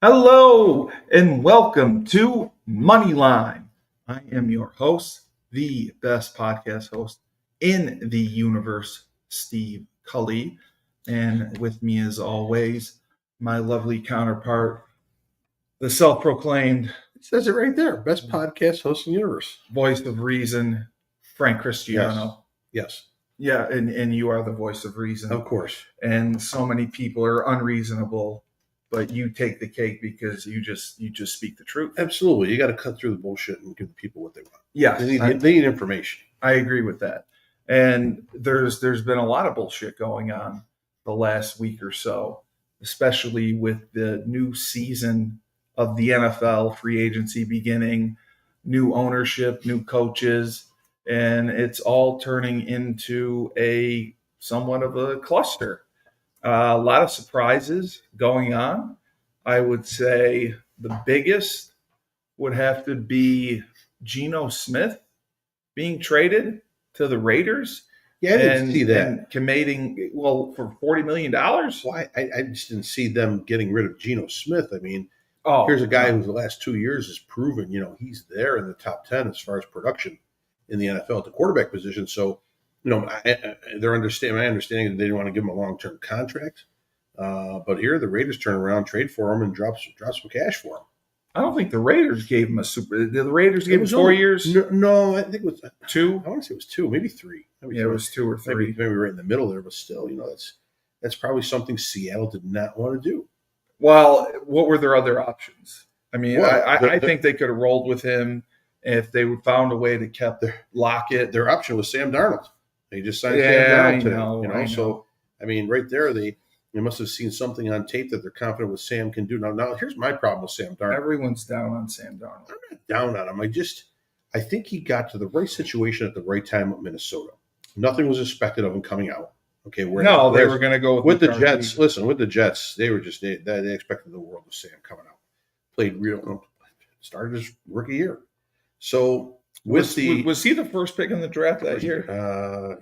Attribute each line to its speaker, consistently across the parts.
Speaker 1: Hello and welcome to Moneyline. I am your host, the best podcast host in the universe, Steve Cully. And with me, as always, my lovely counterpart, the self proclaimed
Speaker 2: It says it right there. Best podcast host in the universe.
Speaker 1: voice of reason, Frank Cristiano.
Speaker 2: Yes.
Speaker 1: Yeah, and you are the voice of reason.
Speaker 2: Of course.
Speaker 1: And so many people are unreasonable, but you take the cake because you just speak the truth.
Speaker 2: Absolutely. You got to cut through the bullshit and give the people what they want.
Speaker 1: Yeah,
Speaker 2: They need information.
Speaker 1: I agree with that. And there's been a lot of bullshit going on the last week or so, especially with the new season of the NFL free agency beginning, new ownership, new coaches, and it's all turning into a somewhat of a cluster. A lot of surprises going on. I would say the biggest would have to be Geno Smith being traded to the Raiders.
Speaker 2: Yeah, I didn't see that.
Speaker 1: And committing, for $40 million.
Speaker 2: Why? I just didn't see them getting rid of Geno Smith. I mean,
Speaker 1: Oh,
Speaker 2: here's a guy who the last 2 years has proven, he's there in the top 10 as far as production in the NFL at the quarterback position. So, my understanding that they didn't want to give him a long-term contract. But here the Raiders turn around, trade for him, and drop some cash for him.
Speaker 1: I don't think the Raiders gave him a super. The Raiders gave him 4 years?
Speaker 2: No, I think it was
Speaker 1: 2.
Speaker 2: I want to say it was 2, maybe 3.
Speaker 1: It was 2 or 3.
Speaker 2: Maybe right in the middle there, but still, that's probably something Seattle did not want to do.
Speaker 1: Well, what were their other options? I mean,
Speaker 2: Well,
Speaker 1: I think they could have rolled with him if they would found a way to kept Lockett.
Speaker 2: Their option was Sam Darnold. They just signed Sam Darnold today.
Speaker 1: I know.
Speaker 2: So I mean, right there, they must have seen something on tape that they're confident what Sam can do. Now here's my problem with Sam Darnold.
Speaker 1: Everyone's down on Sam Darnold.
Speaker 2: I'm not down on him. I think he got to the right situation at the right time with Minnesota. Nothing was expected of him coming out. Okay,
Speaker 1: they were going to go
Speaker 2: with the Jets. Listen, with the Jets, they were just they expected the world of Sam coming out. Started his rookie year. So
Speaker 1: was he the first pick in the draft that year?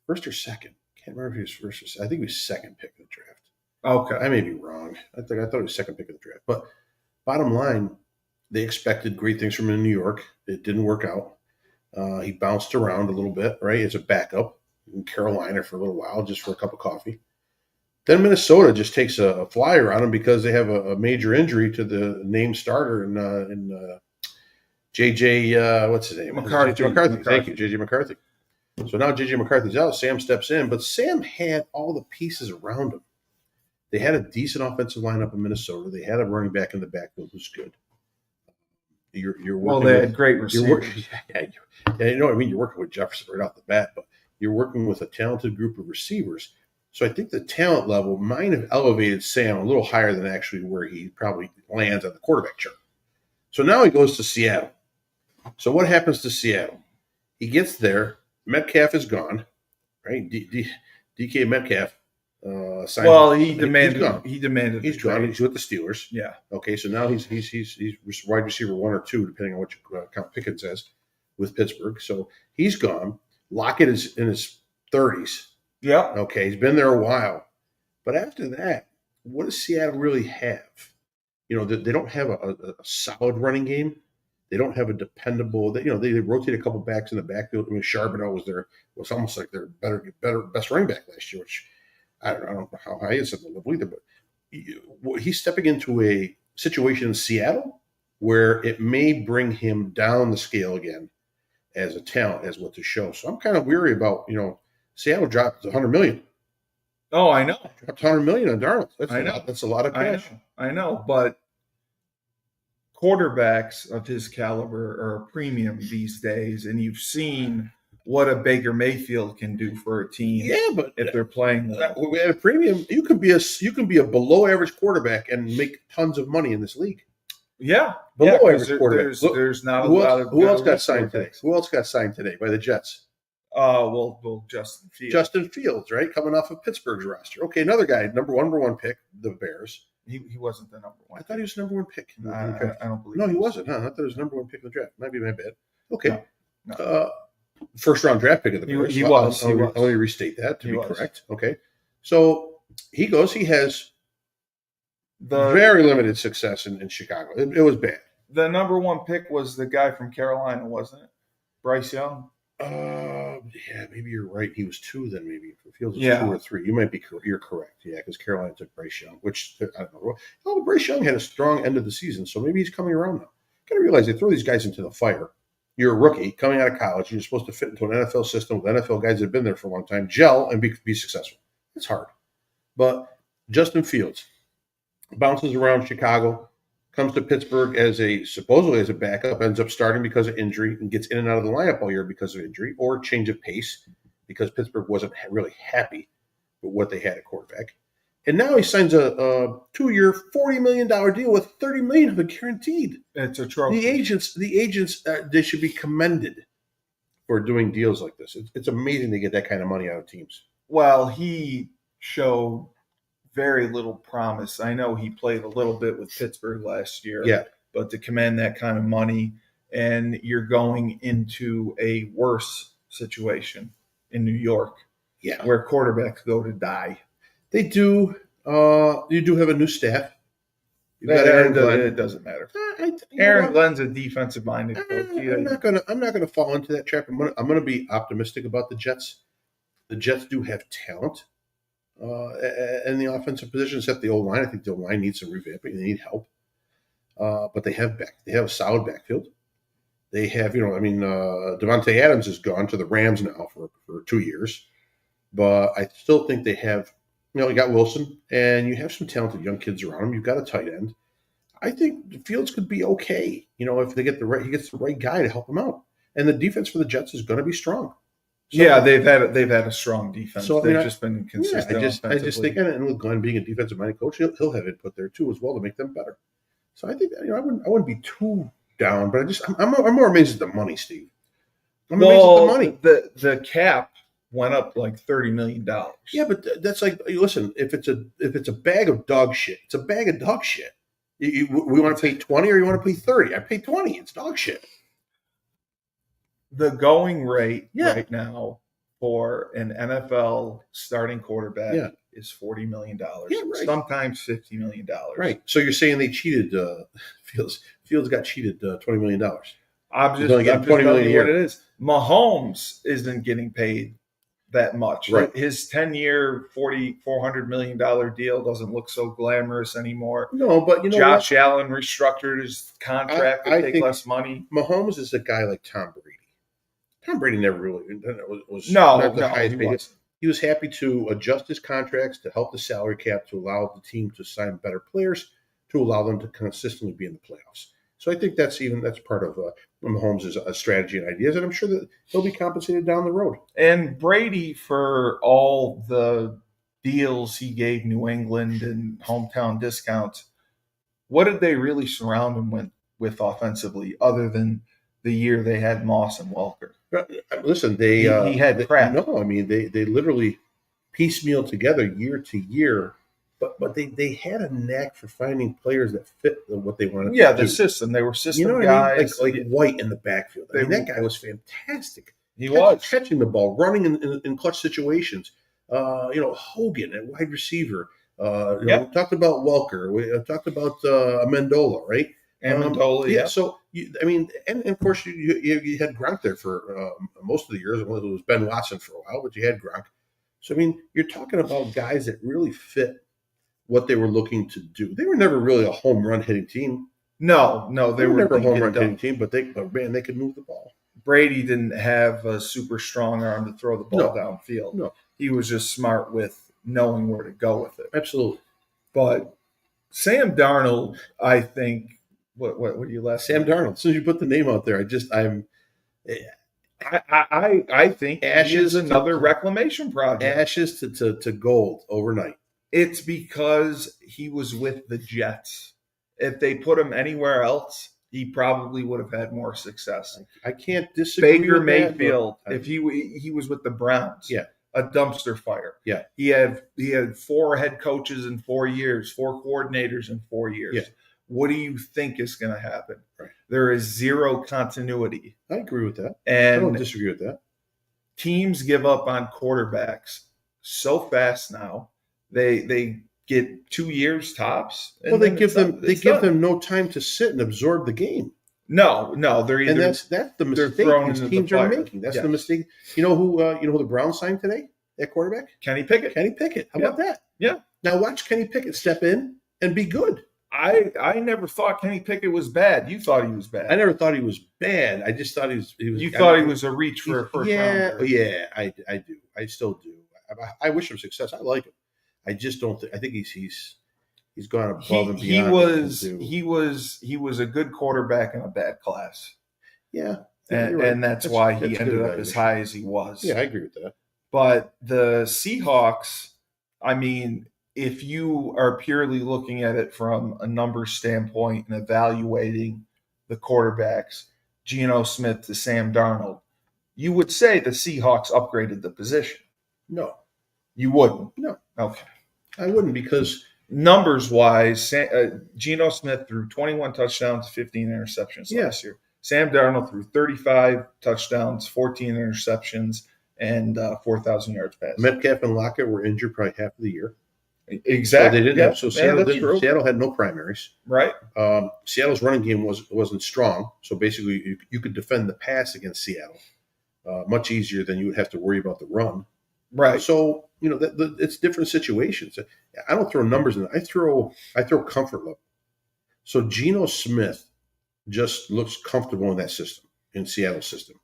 Speaker 2: First or second? Can't remember if he was first or second. I think he was second pick in the draft.
Speaker 1: Okay,
Speaker 2: I may be wrong. I thought he was second pick in the draft. But bottom line, they expected great things from him in New York. It didn't work out. He bounced around a little bit, right, as a backup in Carolina for a little while, just for a cup of coffee. Then Minnesota just takes a flyer on him because they have a major injury to the named starter in JJ. What's his name?
Speaker 1: McCarthy.
Speaker 2: Thank you, JJ McCarthy. So now JJ McCarthy's out. Sam steps in, but Sam had all the pieces around him. They had a decent offensive lineup in Minnesota. They had a running back in the backfield who's good. You're working.
Speaker 1: They had great receivers.
Speaker 2: You're working with Jefferson right off the bat, but you're working with a talented group of receivers. So I think the talent level might have elevated Sam a little higher than actually where he probably lands on the quarterback chart. So now he goes to Seattle. So what happens to Seattle? He gets there. Metcalf is gone, right? DK Metcalf.
Speaker 1: He demanded.
Speaker 2: He's gone. He's with the Steelers.
Speaker 1: Yeah.
Speaker 2: Okay, so now he's wide receiver 1 or 2, depending on what you count Pickens as, with Pittsburgh. So he's gone. Lockett is in his 30s.
Speaker 1: Yeah.
Speaker 2: Okay, he's been there a while. But after that, what does Seattle really have? They don't have a solid running game. They don't have a dependable. They rotate a couple backs in the backfield. I mean, Charbonnet was almost like their best running back last year, which I don't know how high is at the level either. But he's stepping into a situation in Seattle where it may bring him down the scale again as a talent, as what to show. So I'm kind of weary about Seattle dropped $100 million.
Speaker 1: Oh, I know.
Speaker 2: Dropped $100 million on Darnold. That's a lot of cash.
Speaker 1: I know, but quarterbacks of his caliber are a premium these days, and you've seen what a Baker Mayfield can do for a team.
Speaker 2: Yeah, but
Speaker 1: if they're playing
Speaker 2: at a premium, you can be a below average quarterback and make tons of money in this league.
Speaker 1: Yeah,
Speaker 2: below average quarterback.
Speaker 1: There's not a lot of.
Speaker 2: Who else got signed today? Who else got signed today by the Jets?
Speaker 1: Justin Fields.
Speaker 2: Justin Fields, right, coming off of Pittsburgh's roster. Okay, another guy, number one pick, the Bears.
Speaker 1: He wasn't the number one.
Speaker 2: I thought he was the number 1 pick.
Speaker 1: I don't believe.
Speaker 2: No, he wasn't. Huh? I thought he was the number 1 pick in the draft. Might be my bad. Okay.
Speaker 1: No.
Speaker 2: First round draft pick of the Bears.
Speaker 1: He was.
Speaker 2: Let me restate that to be correct. Okay. So he goes. He has Very limited success in Chicago. It was bad.
Speaker 1: The number one pick was the guy from Carolina, wasn't it? Bryce Young.
Speaker 2: Yeah, maybe you're right. He was 2 then. Maybe Fields was 2
Speaker 1: Yeah.
Speaker 2: or 3. You might be. You're correct. Yeah, because Carolina took Bryce Young, which I don't know. Oh, Bryce Young had a strong end of the season, so maybe he's coming around now. You got to realize they throw these guys into the fire. You're a rookie coming out of college. You're supposed to fit into an NFL system with NFL guys that have been there for a long time, gel and be successful. It's hard. But Justin Fields bounces around Chicago, comes to Pittsburgh as supposedly as a backup, ends up starting because of injury and gets in and out of the lineup all year because of injury or change of pace because Pittsburgh wasn't really happy with what they had at quarterback. And now he signs a 2-year, $40 million deal with $30 million of it guaranteed.
Speaker 1: It's a trophy.
Speaker 2: The agents, they should be commended for doing deals like this. It's amazing to get that kind of money out of teams.
Speaker 1: Well, he showed very little promise. I know he played a little bit with Pittsburgh last year.
Speaker 2: Yeah.
Speaker 1: But to command that kind of money, and you're going into a worse situation in New York,
Speaker 2: Yeah,
Speaker 1: where quarterbacks go to die.
Speaker 2: They do. You do have a new staff. You've got Aaron Glenn.
Speaker 1: It doesn't matter. Aaron Glenn's a defensive-minded coach.
Speaker 2: I'm not gonna fall into that trap. I'm gonna be optimistic about the Jets. The Jets do have talent in the offensive position, except the O-line. I think the O-line needs some revamping. They need help. But they have a solid backfield. They have, Devontae Adams is gone to the Rams now for 2 years. But I still think they have, you got Wilson, and you have some talented young kids around him. You've got a tight end. I think the Fields could be okay, if they get he gets the right guy to help him out. And the defense for the Jets is going to be strong.
Speaker 1: So, yeah, they've had a strong defense. So, they've just been consistent.
Speaker 2: I just think, and with Glenn being a defensive-minded coach, he'll have input there too as well to make them better. So I think I wouldn't be too down, but I'm more amazed at the money, Steve. I'm amazed at the money.
Speaker 1: The cap went up like $30 million.
Speaker 2: Yeah, but that's like, listen, if it's a bag of dog shit, it's a bag of dog shit. We want to pay 20 or you want to pay 30? I pay 20. It's dog shit.
Speaker 1: The going rate right now for an NFL starting quarterback is $40 million.
Speaker 2: Yeah, right.
Speaker 1: Sometimes $50 million.
Speaker 2: Right. So you're saying they cheated? Fields got cheated $20 million.
Speaker 1: I'm just $20 million a year. What it is. Mahomes isn't getting paid that much.
Speaker 2: Right.
Speaker 1: His 10-year, $400 million deal doesn't look so glamorous anymore.
Speaker 2: No, but
Speaker 1: Josh Allen restructured his contract to take less money.
Speaker 2: Mahomes is a guy like Tom Brady. Tom Brady never really was
Speaker 1: not the highest paid.
Speaker 2: He was happy to adjust his contracts to help the salary cap to allow the team to sign better players to allow them to consistently be in the playoffs. So I think that's part of Mahomes' strategy and ideas, and I'm sure that he'll be compensated down the road.
Speaker 1: And Brady, for all the deals he gave New England and hometown discounts, what did they really surround him with offensively, other than the year they had Moss and Welker?
Speaker 2: Listen,
Speaker 1: he had crap.
Speaker 2: No, I mean they literally piecemeal together year to year, but they had a knack for finding players that fit what they wanted.
Speaker 1: Yeah,
Speaker 2: to do.
Speaker 1: System. They were system
Speaker 2: what
Speaker 1: guys.
Speaker 2: I mean? Like White in the backfield. That guy was fantastic.
Speaker 1: He was
Speaker 2: catching the ball, running in clutch situations. Hogan at wide receiver. We talked about Welker. We talked about Amendola, right?
Speaker 1: Amendola, yeah.
Speaker 2: So and of course you had Gronk there for most of the years. It was Ben Watson for a while, but you had Gronk. So you're talking about guys that really fit what they were looking to do. They were never really a home run hitting team.
Speaker 1: No, they were
Speaker 2: never a home run hitting team, but man, they could move the ball.
Speaker 1: Brady didn't have a super strong arm to throw the ball downfield.
Speaker 2: No,
Speaker 1: he was just smart with knowing where to go with it.
Speaker 2: Absolutely.
Speaker 1: But Sam Darnold, I think. What do you last?
Speaker 2: Sam Darnold. As soon as you put the name out there,
Speaker 1: I think Ashes is another reclamation project.
Speaker 2: Ashes to gold overnight.
Speaker 1: It's because he was with the Jets. If they put him anywhere else, he probably would have had more success.
Speaker 2: I can't disagree.
Speaker 1: Baker
Speaker 2: with
Speaker 1: Mayfield,
Speaker 2: that,
Speaker 1: if he was with the Browns,
Speaker 2: a
Speaker 1: dumpster fire.
Speaker 2: Yeah,
Speaker 1: he had 4 head coaches in 4 years, 4 coordinators in 4 years.
Speaker 2: Yeah.
Speaker 1: What do you think is going to happen?
Speaker 2: Right.
Speaker 1: There is zero continuity.
Speaker 2: I agree with that.
Speaker 1: And
Speaker 2: I don't disagree with that.
Speaker 1: Teams give up on quarterbacks so fast now. They get 2 years tops. And
Speaker 2: Well, they
Speaker 1: then
Speaker 2: give
Speaker 1: it's done.
Speaker 2: them no time to sit and absorb the game.
Speaker 1: No, they're
Speaker 2: And
Speaker 1: either
Speaker 2: that's the
Speaker 1: they're
Speaker 2: mistake
Speaker 1: thrown
Speaker 2: these
Speaker 1: into
Speaker 2: teams
Speaker 1: the
Speaker 2: are
Speaker 1: fire.
Speaker 2: making. That's
Speaker 1: Yes.
Speaker 2: the mistake. You know who the Browns signed today? That quarterback?
Speaker 1: Kenny Pickett.
Speaker 2: Kenny Pickett. How about that?
Speaker 1: Yeah.
Speaker 2: Now watch Kenny Pickett step in and be good.
Speaker 1: I never thought Kenny Pickett was bad. You thought he was bad.
Speaker 2: I never thought he was bad. I just thought he was.
Speaker 1: You thought he was a reach for a first rounder.
Speaker 2: Yeah, I do. I still do. I wish him success. I like him. I just don't. I think he's gone above and beyond.
Speaker 1: He was a good quarterback in a bad class.
Speaker 2: Yeah,
Speaker 1: and,
Speaker 2: right.
Speaker 1: and that's why he ended up as high as he was.
Speaker 2: Yeah, I agree with that.
Speaker 1: But the Seahawks, I mean, if you are purely looking at it from a numbers standpoint and evaluating the quarterbacks, Geno Smith to Sam Darnold, you would say the Seahawks upgraded the position.
Speaker 2: No.
Speaker 1: You wouldn't?
Speaker 2: No.
Speaker 1: Okay.
Speaker 2: I wouldn't, because
Speaker 1: numbers-wise, Geno Smith threw 21 touchdowns, 15 interceptions last year. Sam Darnold threw 35 touchdowns, 14 interceptions, and 4,000 yards passed.
Speaker 2: Metcalf and Lockett were injured probably half of the year.
Speaker 1: Exactly.
Speaker 2: So they didn't have. So Seattle had no primaries.
Speaker 1: Right.
Speaker 2: Seattle's running game wasn't strong. So basically, you could defend the pass against Seattle much easier than you would have to worry about the run.
Speaker 1: Right.
Speaker 2: So it's different situations. I don't throw numbers in. I throw comfort level. So Geno Smith just looks comfortable in that system, in Seattle's system.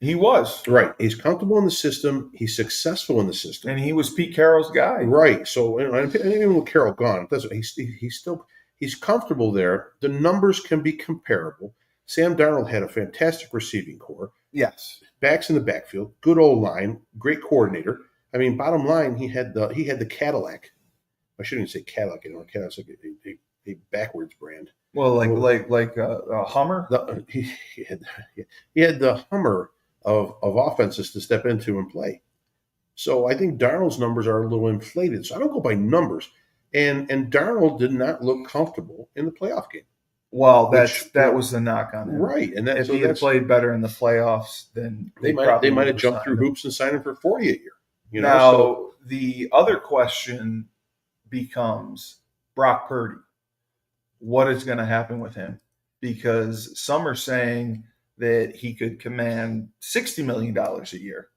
Speaker 1: He was.
Speaker 2: Right. He's comfortable in the system. He's successful in the system.
Speaker 1: And he was Pete Carroll's guy.
Speaker 2: Right. So even with Carroll gone, he's comfortable there. The numbers can be comparable. Sam Darnold had a fantastic receiving core.
Speaker 1: Yes.
Speaker 2: Backs in the backfield, good old line, great coordinator. I mean, bottom line, he had the Cadillac. I shouldn't say Cadillac anymore. Cadillac's like a backwards brand.
Speaker 1: Well, like a Hummer.
Speaker 2: He had the Hummer of offenses to step into and play. So I think Darnold's numbers are a little inflated. So I don't go by numbers. And Darnold did not look comfortable in the playoff game.
Speaker 1: Well, that was the knock on him.
Speaker 2: Right. And
Speaker 1: if he had played better in the playoffs, then
Speaker 2: they might have jumped through hoops and signed him for $40 a year.
Speaker 1: Now, the other question becomes Brock Purdy. What is going to happen with him? Because some are saying that he could command $60 million a year.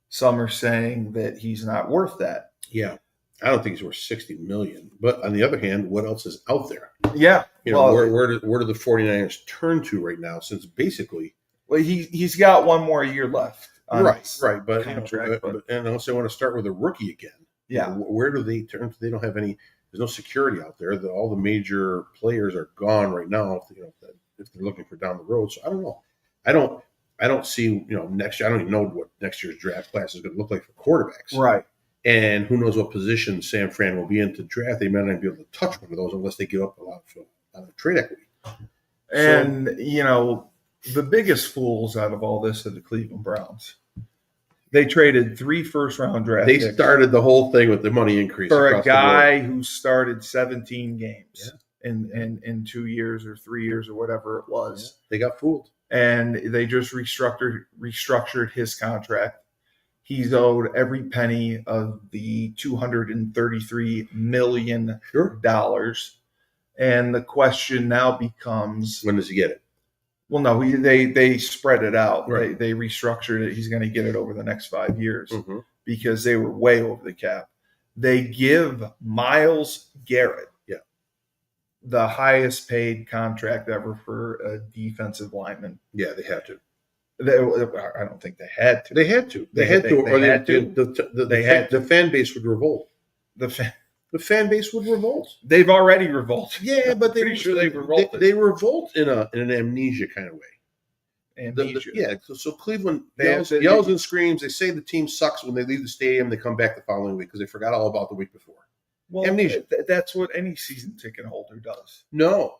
Speaker 1: Some are saying that he's not worth that.
Speaker 2: Yeah. I don't think he's worth $60 million. But on the other hand, what else is out there?
Speaker 1: Yeah.
Speaker 2: Where do the 49ers turn to right now, since basically
Speaker 1: he's got one more year left.
Speaker 2: Right. But
Speaker 1: contract,
Speaker 2: and unless they want to start with a rookie again.
Speaker 1: Yeah.
Speaker 2: Where do they turn? They don't have any. There's no security out there. All the major players are gone right now. If they're looking for down the road, so I don't know. I don't see next year. I don't even know what next year's draft class is going to look like for quarterbacks.
Speaker 1: Right.
Speaker 2: And who knows what position San Fran will be in to draft. They might not be able to touch one of those unless they give up a lot of trade equity.
Speaker 1: And the biggest fools out of all this are the Cleveland Browns. They traded 3 first-round draft picks.
Speaker 2: They started the whole thing with the money increase
Speaker 1: for a guy who started 17 games in 2 years or 3 years or whatever it was.
Speaker 2: Yeah. They got fooled.
Speaker 1: And they just restructured his contract. He's owed every penny of the $233 million. And the question now becomes,
Speaker 2: when does he get it?
Speaker 1: Well, no, they spread it out.
Speaker 2: Right.
Speaker 1: They restructured it. He's going to get it over the next 5 years because they were way over the cap. They give Myles Garrett the highest paid contract ever for a defensive lineman.
Speaker 2: Yeah, they had to.
Speaker 1: I don't think they had to.
Speaker 2: They had to. The fan base would revolt. The fan base would revolt.
Speaker 1: They've already revolted.
Speaker 2: Yeah, but
Speaker 1: pretty sure they've revolted.
Speaker 2: They revolt in an amnesia kind of way.
Speaker 1: Amnesia.
Speaker 2: So Cleveland yells and screams. They say the team sucks when they leave the stadium. They come back the following week because they forgot all about the week before.
Speaker 1: Well, amnesia. That's what any season ticket holder does.
Speaker 2: No.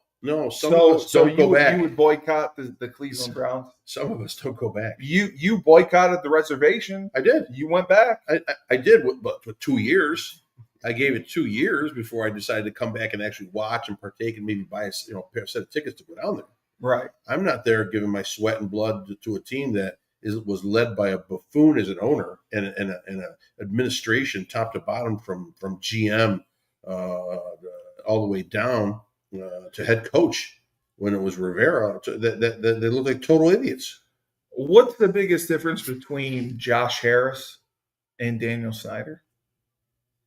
Speaker 2: Some of us don't go back.
Speaker 1: You would boycott the Cleveland Browns?
Speaker 2: Some of us don't go back.
Speaker 1: You boycotted the reservation.
Speaker 2: I did.
Speaker 1: You went back.
Speaker 2: I did, but for 2 years. I gave it 2 years before I decided to come back and actually watch and partake and maybe buy a set of tickets to go down there.
Speaker 1: Right.
Speaker 2: I'm not there giving my sweat and blood to a team that was led by a buffoon as an owner and an administration top to bottom from GM all the way down to head coach when it was Rivera. That they look like total idiots.
Speaker 1: What's the biggest difference between Josh Harris and Daniel Snyder?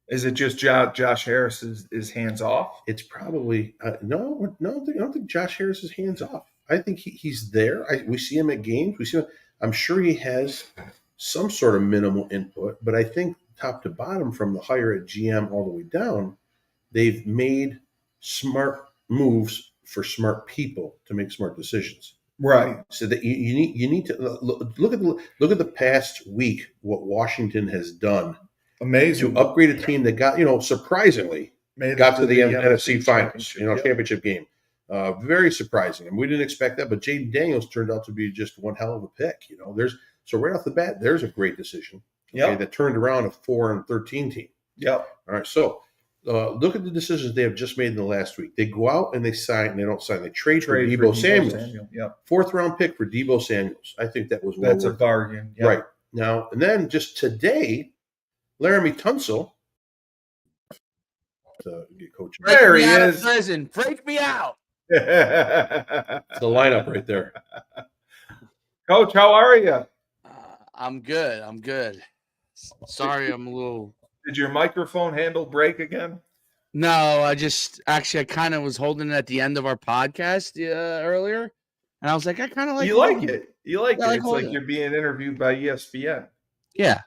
Speaker 1: Is it just Josh Harris is hands off?
Speaker 2: It's probably no. I don't think Josh Harris is hands off. I think he's there. We see him at games. We see him. I'm sure he has some sort of minimal input, but I think top to bottom, from the hire at GM all the way down, they've made smart moves for smart people to make smart decisions.
Speaker 1: Right.
Speaker 2: So that you need to look at the past week, what Washington has done.
Speaker 1: Amazing.
Speaker 2: To upgrade a team that got, surprisingly got to the NFC Finals, championship game. Very surprising. And we didn't expect that, but Jaden Daniels turned out to be just one hell of a pick. So right off the bat, there's a great decision. Okay, that turned around a 4-13 team.
Speaker 1: Yep.
Speaker 2: All right. So look at the decisions they have just made in the last week. They go out and they sign. They don't sign. They trade for Deebo Samuels.
Speaker 1: Yep.
Speaker 2: 4th round pick for Deebo Samuels. I think that was
Speaker 1: that's a bargain.
Speaker 2: Yep. Right now, and then just today, Laramie Tunsil. Coach.
Speaker 1: There he is.
Speaker 3: Prison. Break me out.
Speaker 2: It's the lineup right there.
Speaker 1: Coach, how are you?
Speaker 3: I'm good. I'm good. Sorry, I'm a little.
Speaker 1: Did your microphone handle break again?
Speaker 3: No, I kind of was holding it at the end of our podcast earlier, and I was like, I kind of like.
Speaker 1: You like it. You like
Speaker 3: yeah,
Speaker 1: it. It's like you're being interviewed by ESPN.
Speaker 3: Yeah.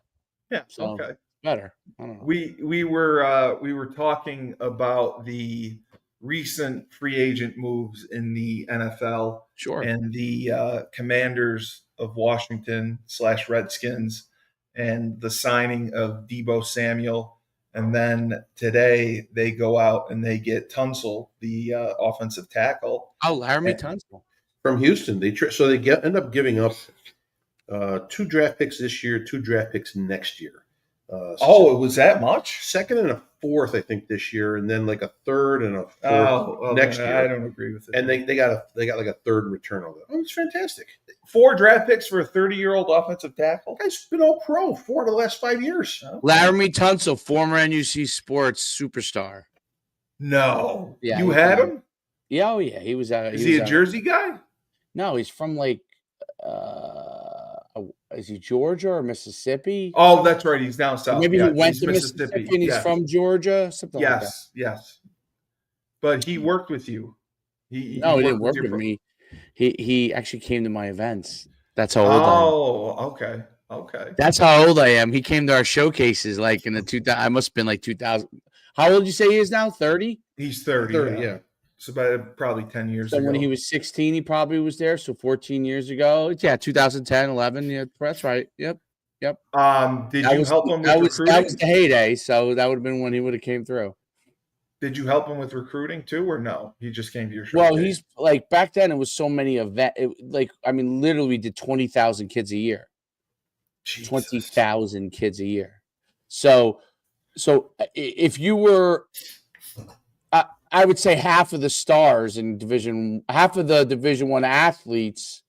Speaker 1: Yeah.
Speaker 3: So,
Speaker 1: okay.
Speaker 3: Better. I don't know.
Speaker 1: We were talking about the recent free agent moves in the NFL.
Speaker 3: Sure.
Speaker 1: And the Commanders of Washington / Redskins, and the signing of Deebo Samuel. And then today they go out and they get Tunsil, the offensive tackle.
Speaker 3: Oh, Laramie Tunsil.
Speaker 2: From Houston. They end up giving up 2 draft picks this year, 2 draft picks next year.
Speaker 1: It was that much?
Speaker 2: 2nd and a 4th, I think, this year, and then like a 3rd and a 4th next year.
Speaker 1: I don't agree with it.
Speaker 2: And they got like a 3rd return on that. Oh, it's fantastic.
Speaker 1: 4 draft picks for a 30-year-old offensive tackle.
Speaker 2: Guy's been all pro 4 of the last 5 years.
Speaker 3: Okay. Laramie Tunsil, former NUC sports superstar.
Speaker 1: No,
Speaker 3: yeah,
Speaker 1: you had him.
Speaker 3: Yeah, oh yeah, he was.
Speaker 1: Is he a Jersey guy?
Speaker 3: No, he's from like. Is he Georgia or Mississippi?
Speaker 1: Oh, that's right. He's down south.
Speaker 3: Maybe he went to Mississippi and he's from Georgia. Something like that.
Speaker 1: Yes. But he worked with you.
Speaker 3: He didn't work with me. He actually came to my events. That's how old I am.
Speaker 1: Oh, okay.
Speaker 3: That's how old I am. He came to our showcases like in the 2000. I must have been like 2000. How old did you say he is now? 30?
Speaker 2: He's 30. Yeah.
Speaker 1: So about probably 10 years ago.
Speaker 3: When he was 16, he probably was there. So 14 years ago. Yeah, 2010, 11. Yeah, that's right. Yep.
Speaker 1: Did you help him with recruiting?
Speaker 3: That was the heyday. So that would have been when he would have came through.
Speaker 1: Did you help him with recruiting too, or no? He just came to your show.
Speaker 3: Well, he's like back then. It was so many events. Literally, we did 20,000 kids a year. 20,000 kids a year. So if you were. I would say half of the stars in half of the Division I athletes,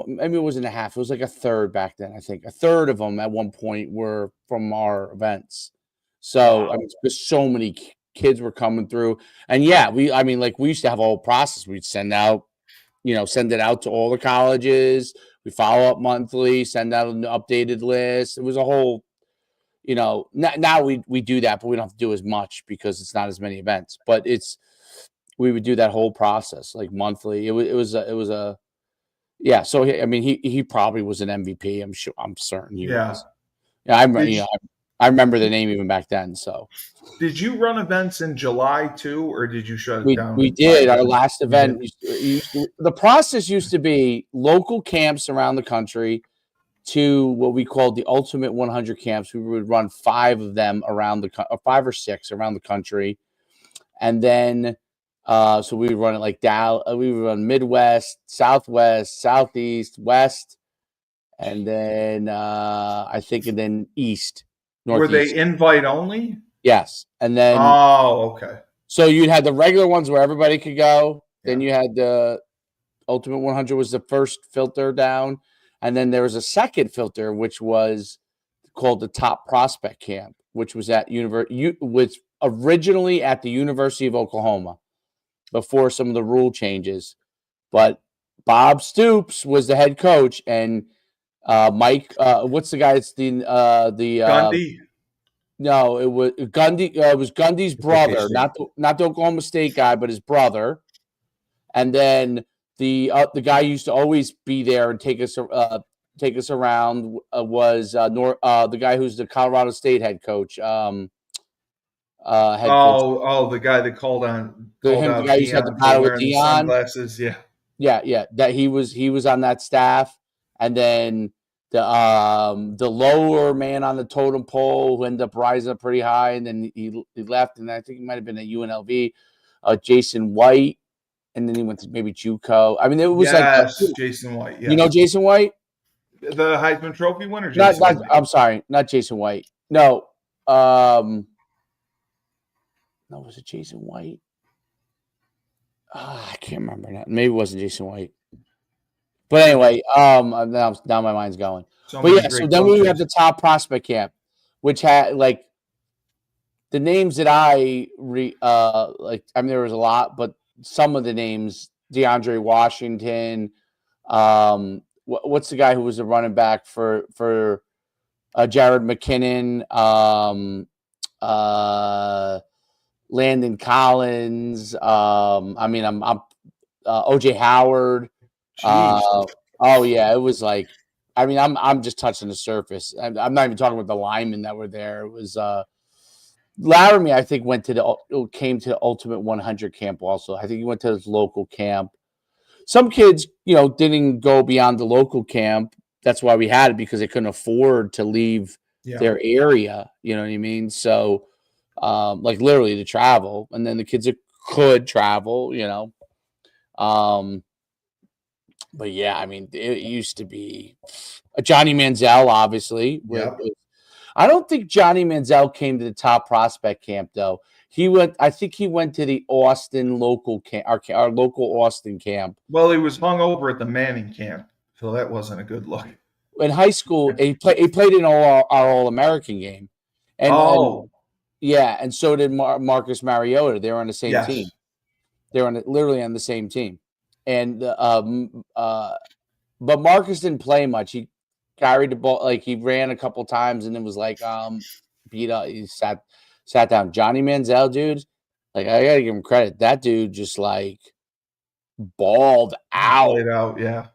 Speaker 3: maybe it wasn't a half, it was like a third back then, I think. A third of them at one point were from our events. So, wow. Just so many kids were coming through. And yeah, we used to have a whole process. We'd send it out to all the colleges. We follow up monthly, send out an updated list. It was a whole. Now we do that, but we don't have to do as much because it's not as many events. But we would do that whole process like monthly. It was a So he probably was an MVP. I'm certain he was. Yeah, I remember the name even back then. So,
Speaker 1: did you run events in July too, or did you shut it down?
Speaker 3: We did. Our last event. The process used to be local camps around the country. To what we called the Ultimate 100 camps. We would run 5 of them 5 or 6 around the country. And then, so we would run it like Dallas, we would run Midwest, Southwest, Southeast, West, and then and then East. Northeast.
Speaker 1: Were they invite only?
Speaker 3: Yes. And then.
Speaker 1: Oh, okay.
Speaker 3: So you'd have the regular ones where everybody could go. Yeah. Then you had the Ultimate 100 was the first filter down. And then there was a second filter, which was called the Top Prospect Camp, which was at which originally at the University of Oklahoma before some of the rule changes. But Bob Stoops was the head coach, and Mike, what's the guy? It's the
Speaker 1: Gundy.
Speaker 3: no, it was Gundy. It was Gundy's brother, not the Oklahoma State guy, but his brother. And then the guy who used to always be there and take us around was the guy who's the Colorado State head coach. Head coach.
Speaker 1: The guy that called out
Speaker 3: The guy who had the
Speaker 1: Dion for
Speaker 3: battle with
Speaker 1: wearing the
Speaker 3: Dion.
Speaker 1: sunglasses. Yeah.
Speaker 3: Yeah. That he was on that staff, and then the lower man on the totem pole who ended up rising up pretty high, and then he left, and I think he might have been at UNLV. Jason White, and then he went to maybe JUCO. I mean, it was
Speaker 1: Jason White. Yes.
Speaker 3: You know Jason White,
Speaker 1: the Heisman Trophy winner.
Speaker 3: I'm sorry, not Jason White. No, was it Jason White? I can't remember now. Maybe it wasn't Jason White. But anyway, now my mind's going. So then we have the top prospect camp, which had like the names that I like. I mean, there was a lot, but some of the names: DeAndre Washington. What's the guy who was a running back for Jared McKinnon? Landon Collins. I mean, I'm OJ Howard. Oh yeah, it was like, I mean, I'm just touching the surface. I'm not even talking about the linemen that were there. It was Laramie. I think came to the Ultimate 100 camp also. I think he went to his local camp. Some kids, didn't go beyond the local camp. That's why we had it, because they couldn't afford to leave their area. You know what I mean? So, like literally to travel, and then the kids that could travel, But yeah, I mean, it used to be Johnny Manziel, obviously.
Speaker 1: Yeah.
Speaker 3: I don't think Johnny Manziel came to the top prospect camp though. I think he went to the Austin local camp, our local Austin camp.
Speaker 1: Well, he was hung over at the Manning camp, so that wasn't a good look.
Speaker 3: In high school, he played in our All-American game. And so did Marcus Mariota. They were on the same team. They were literally on the same team. And but Marcus didn't play much. He carried the ball, like he ran a couple times, and it was like beat up. He sat down. Johnny Manziel, dude, like I gotta give him credit. That dude just like balled out.
Speaker 1: Played out, yeah.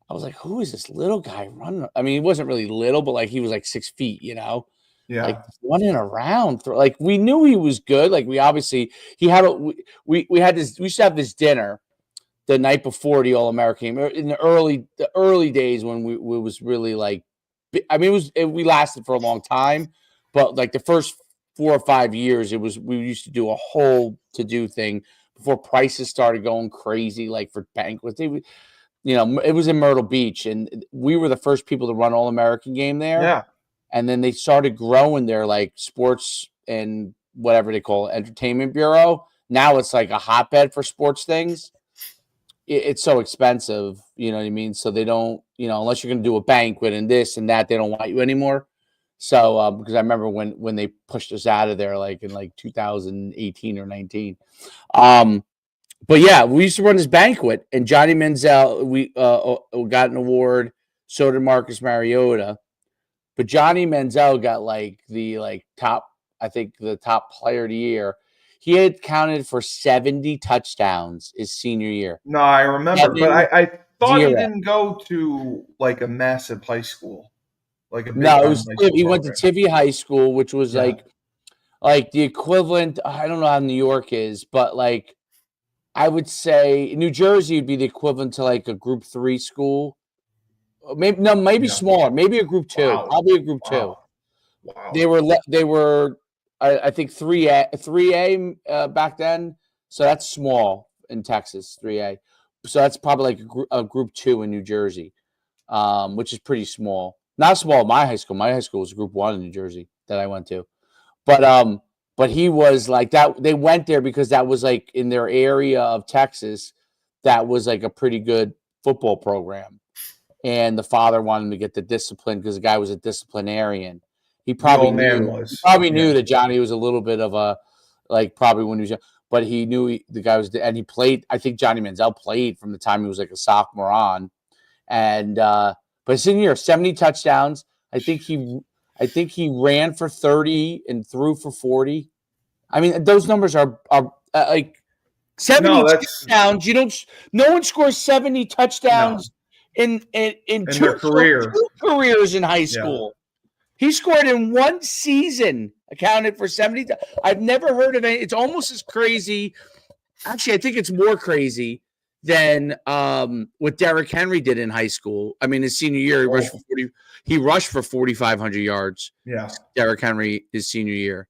Speaker 3: I was like, who is this little guy running? I mean, he wasn't really little, but like he was like 6 feet,
Speaker 1: Yeah.
Speaker 3: Like running around. Like we knew he was good. Like we obviously we used to have this dinner the night before the All-American game in the early days when we was really like, I mean, we lasted for a long time, but like the first 4 or 5 years, we used to do a whole to-do thing before prices started going crazy, like for banquets. It was in Myrtle Beach, and we were the first people to run All-American game there.
Speaker 1: Yeah. And
Speaker 3: then they started growing their like sports and whatever they call it, entertainment bureau. Now it's like a hotbed for sports things. It's so expensive, you know what I mean? So they don't, unless you're going to do a banquet and this and that, they don't want you anymore. So, because I remember when they pushed us out of there, like in like 2018 or 19. But yeah, we used to run this banquet, and Johnny Manziel, we got an award. So did Marcus Mariota. But Johnny Manziel got like the top, I think the top player of the year. He had counted for 70 touchdowns his senior year.
Speaker 1: No, I remember, but I thought he didn't go to like a massive high school, like a big
Speaker 3: he went to Tivy High School, which was like the equivalent. I don't know how New York is, but like I would say New Jersey would be the equivalent to like a Group 3 school. Maybe smaller, maybe a Group 2, probably a Group 2.
Speaker 1: Wow.
Speaker 3: They were. I think 3A back then. So that's small in Texas, 3A. So that's probably like a group 2 in New Jersey, which is pretty small. Not small at my high school. My high school was group 1 in New Jersey that I went to. But he was like that. They went there because that was like in their area of Texas. That was like a pretty good football program. And the father wanted him to get the discipline because the guy was a disciplinarian. He probably knew that Johnny was a little bit of like probably when he was young. But he knew the guy was, and he played. I think Johnny Manziel played from the time he was like a sophomore on, and but his senior year, 70 touchdowns. I think he ran for 30 and threw for 40. I mean, those numbers are like 70 touchdowns. No one scores 70 touchdowns in
Speaker 1: their career.
Speaker 3: Two careers in high school. Yeah. He scored in one season, accounted for 70. I've never heard of any. It's almost as crazy. Actually, I think it's more crazy than what Derrick Henry did in high school. I mean, his senior year, he rushed for 4,500 yards.
Speaker 1: Yeah,
Speaker 3: Derrick Henry his senior year,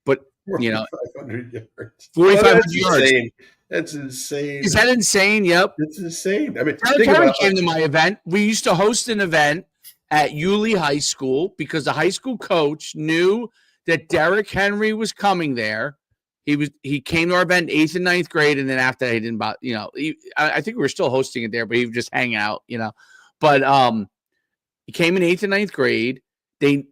Speaker 3: but
Speaker 2: 4,500 yards.
Speaker 3: 4,500 yards.
Speaker 2: Insane. That's insane.
Speaker 3: Is that insane? Yep.
Speaker 2: It's insane. I mean,
Speaker 3: Derrick Henry came to my event. We used to host an event at Yulee High School because the high school coach knew that Derrick Henry was coming there. He came to our event in 8th and 9th grade, and then after that, he didn't. I think we were still hosting it there, but he was just hanging out, But he came in 8th and 9th grade. I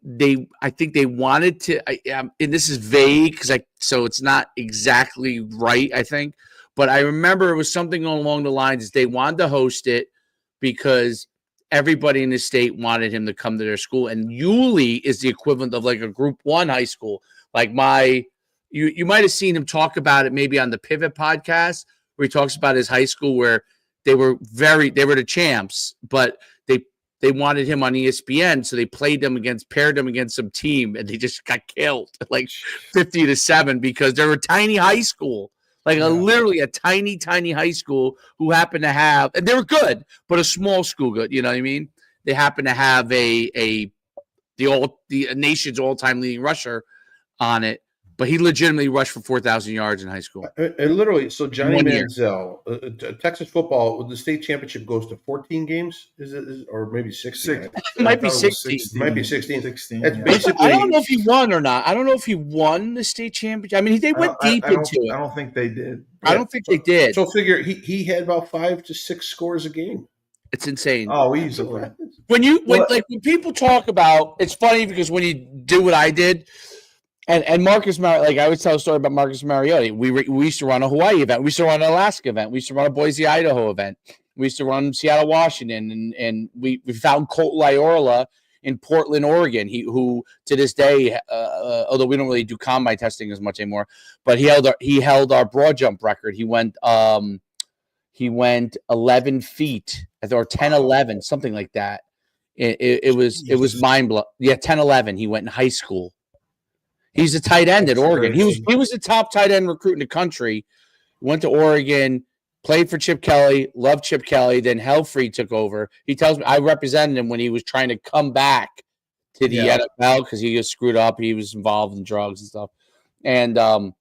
Speaker 3: think they wanted to, and this is vague so it's not exactly right, I think, but I remember it was something along the lines is they wanted to host it because everybody in the state wanted him to come to their school, and Yulee is the equivalent of like a Group 1 high school. Like you might have seen him talk about it maybe on the Pivot podcast where he talks about his high school where they were the champs, but they wanted him on ESPN, so they paired them against some team, and they just got killed like 50-7 because they're a tiny high school, literally a tiny high school who happened to have, and they were good, but a small school good. You know what I mean? They happened to have the nation's all-time leading rusher on it. But he legitimately rushed for 4,000 yards in high school.
Speaker 2: And literally, so Johnny Manziel, Texas football, the state championship goes to 14 games, or maybe 16?
Speaker 3: It might be 16.
Speaker 2: It might be 16.
Speaker 1: 16.
Speaker 2: That's basically.
Speaker 3: I don't know if he won or not. I don't know if he won the state championship. I mean, they went deep into it.
Speaker 1: I don't think they did.
Speaker 3: I don't think they did.
Speaker 2: So figure he had about 5 to 6 scores a game.
Speaker 3: It's insane.
Speaker 1: Oh, easily.
Speaker 3: When people talk about, it's funny because when you do what I did. And Marcus Mariota, I always tell a story about Marcus Mariota. We used to run a Hawaii event. We used to run an Alaska event. We used to run a Boise, Idaho event. We used to run Seattle, Washington. And we found Colt Lyorla in Portland, Oregon, who to this day, although we don't really do combine testing as much anymore, but he held our broad jump record. He went 11 feet or 10-11, something like that. It was mind blowing. Yeah, 10-11. He went in high school. He's a tight end at Oregon. He was the top tight end recruit in the country. Went to Oregon, played for Chip Kelly, loved Chip Kelly. Then Helfrey took over. He tells me I represented him when he was trying to come back to the NFL because he was screwed up. He was involved in drugs and stuff. And but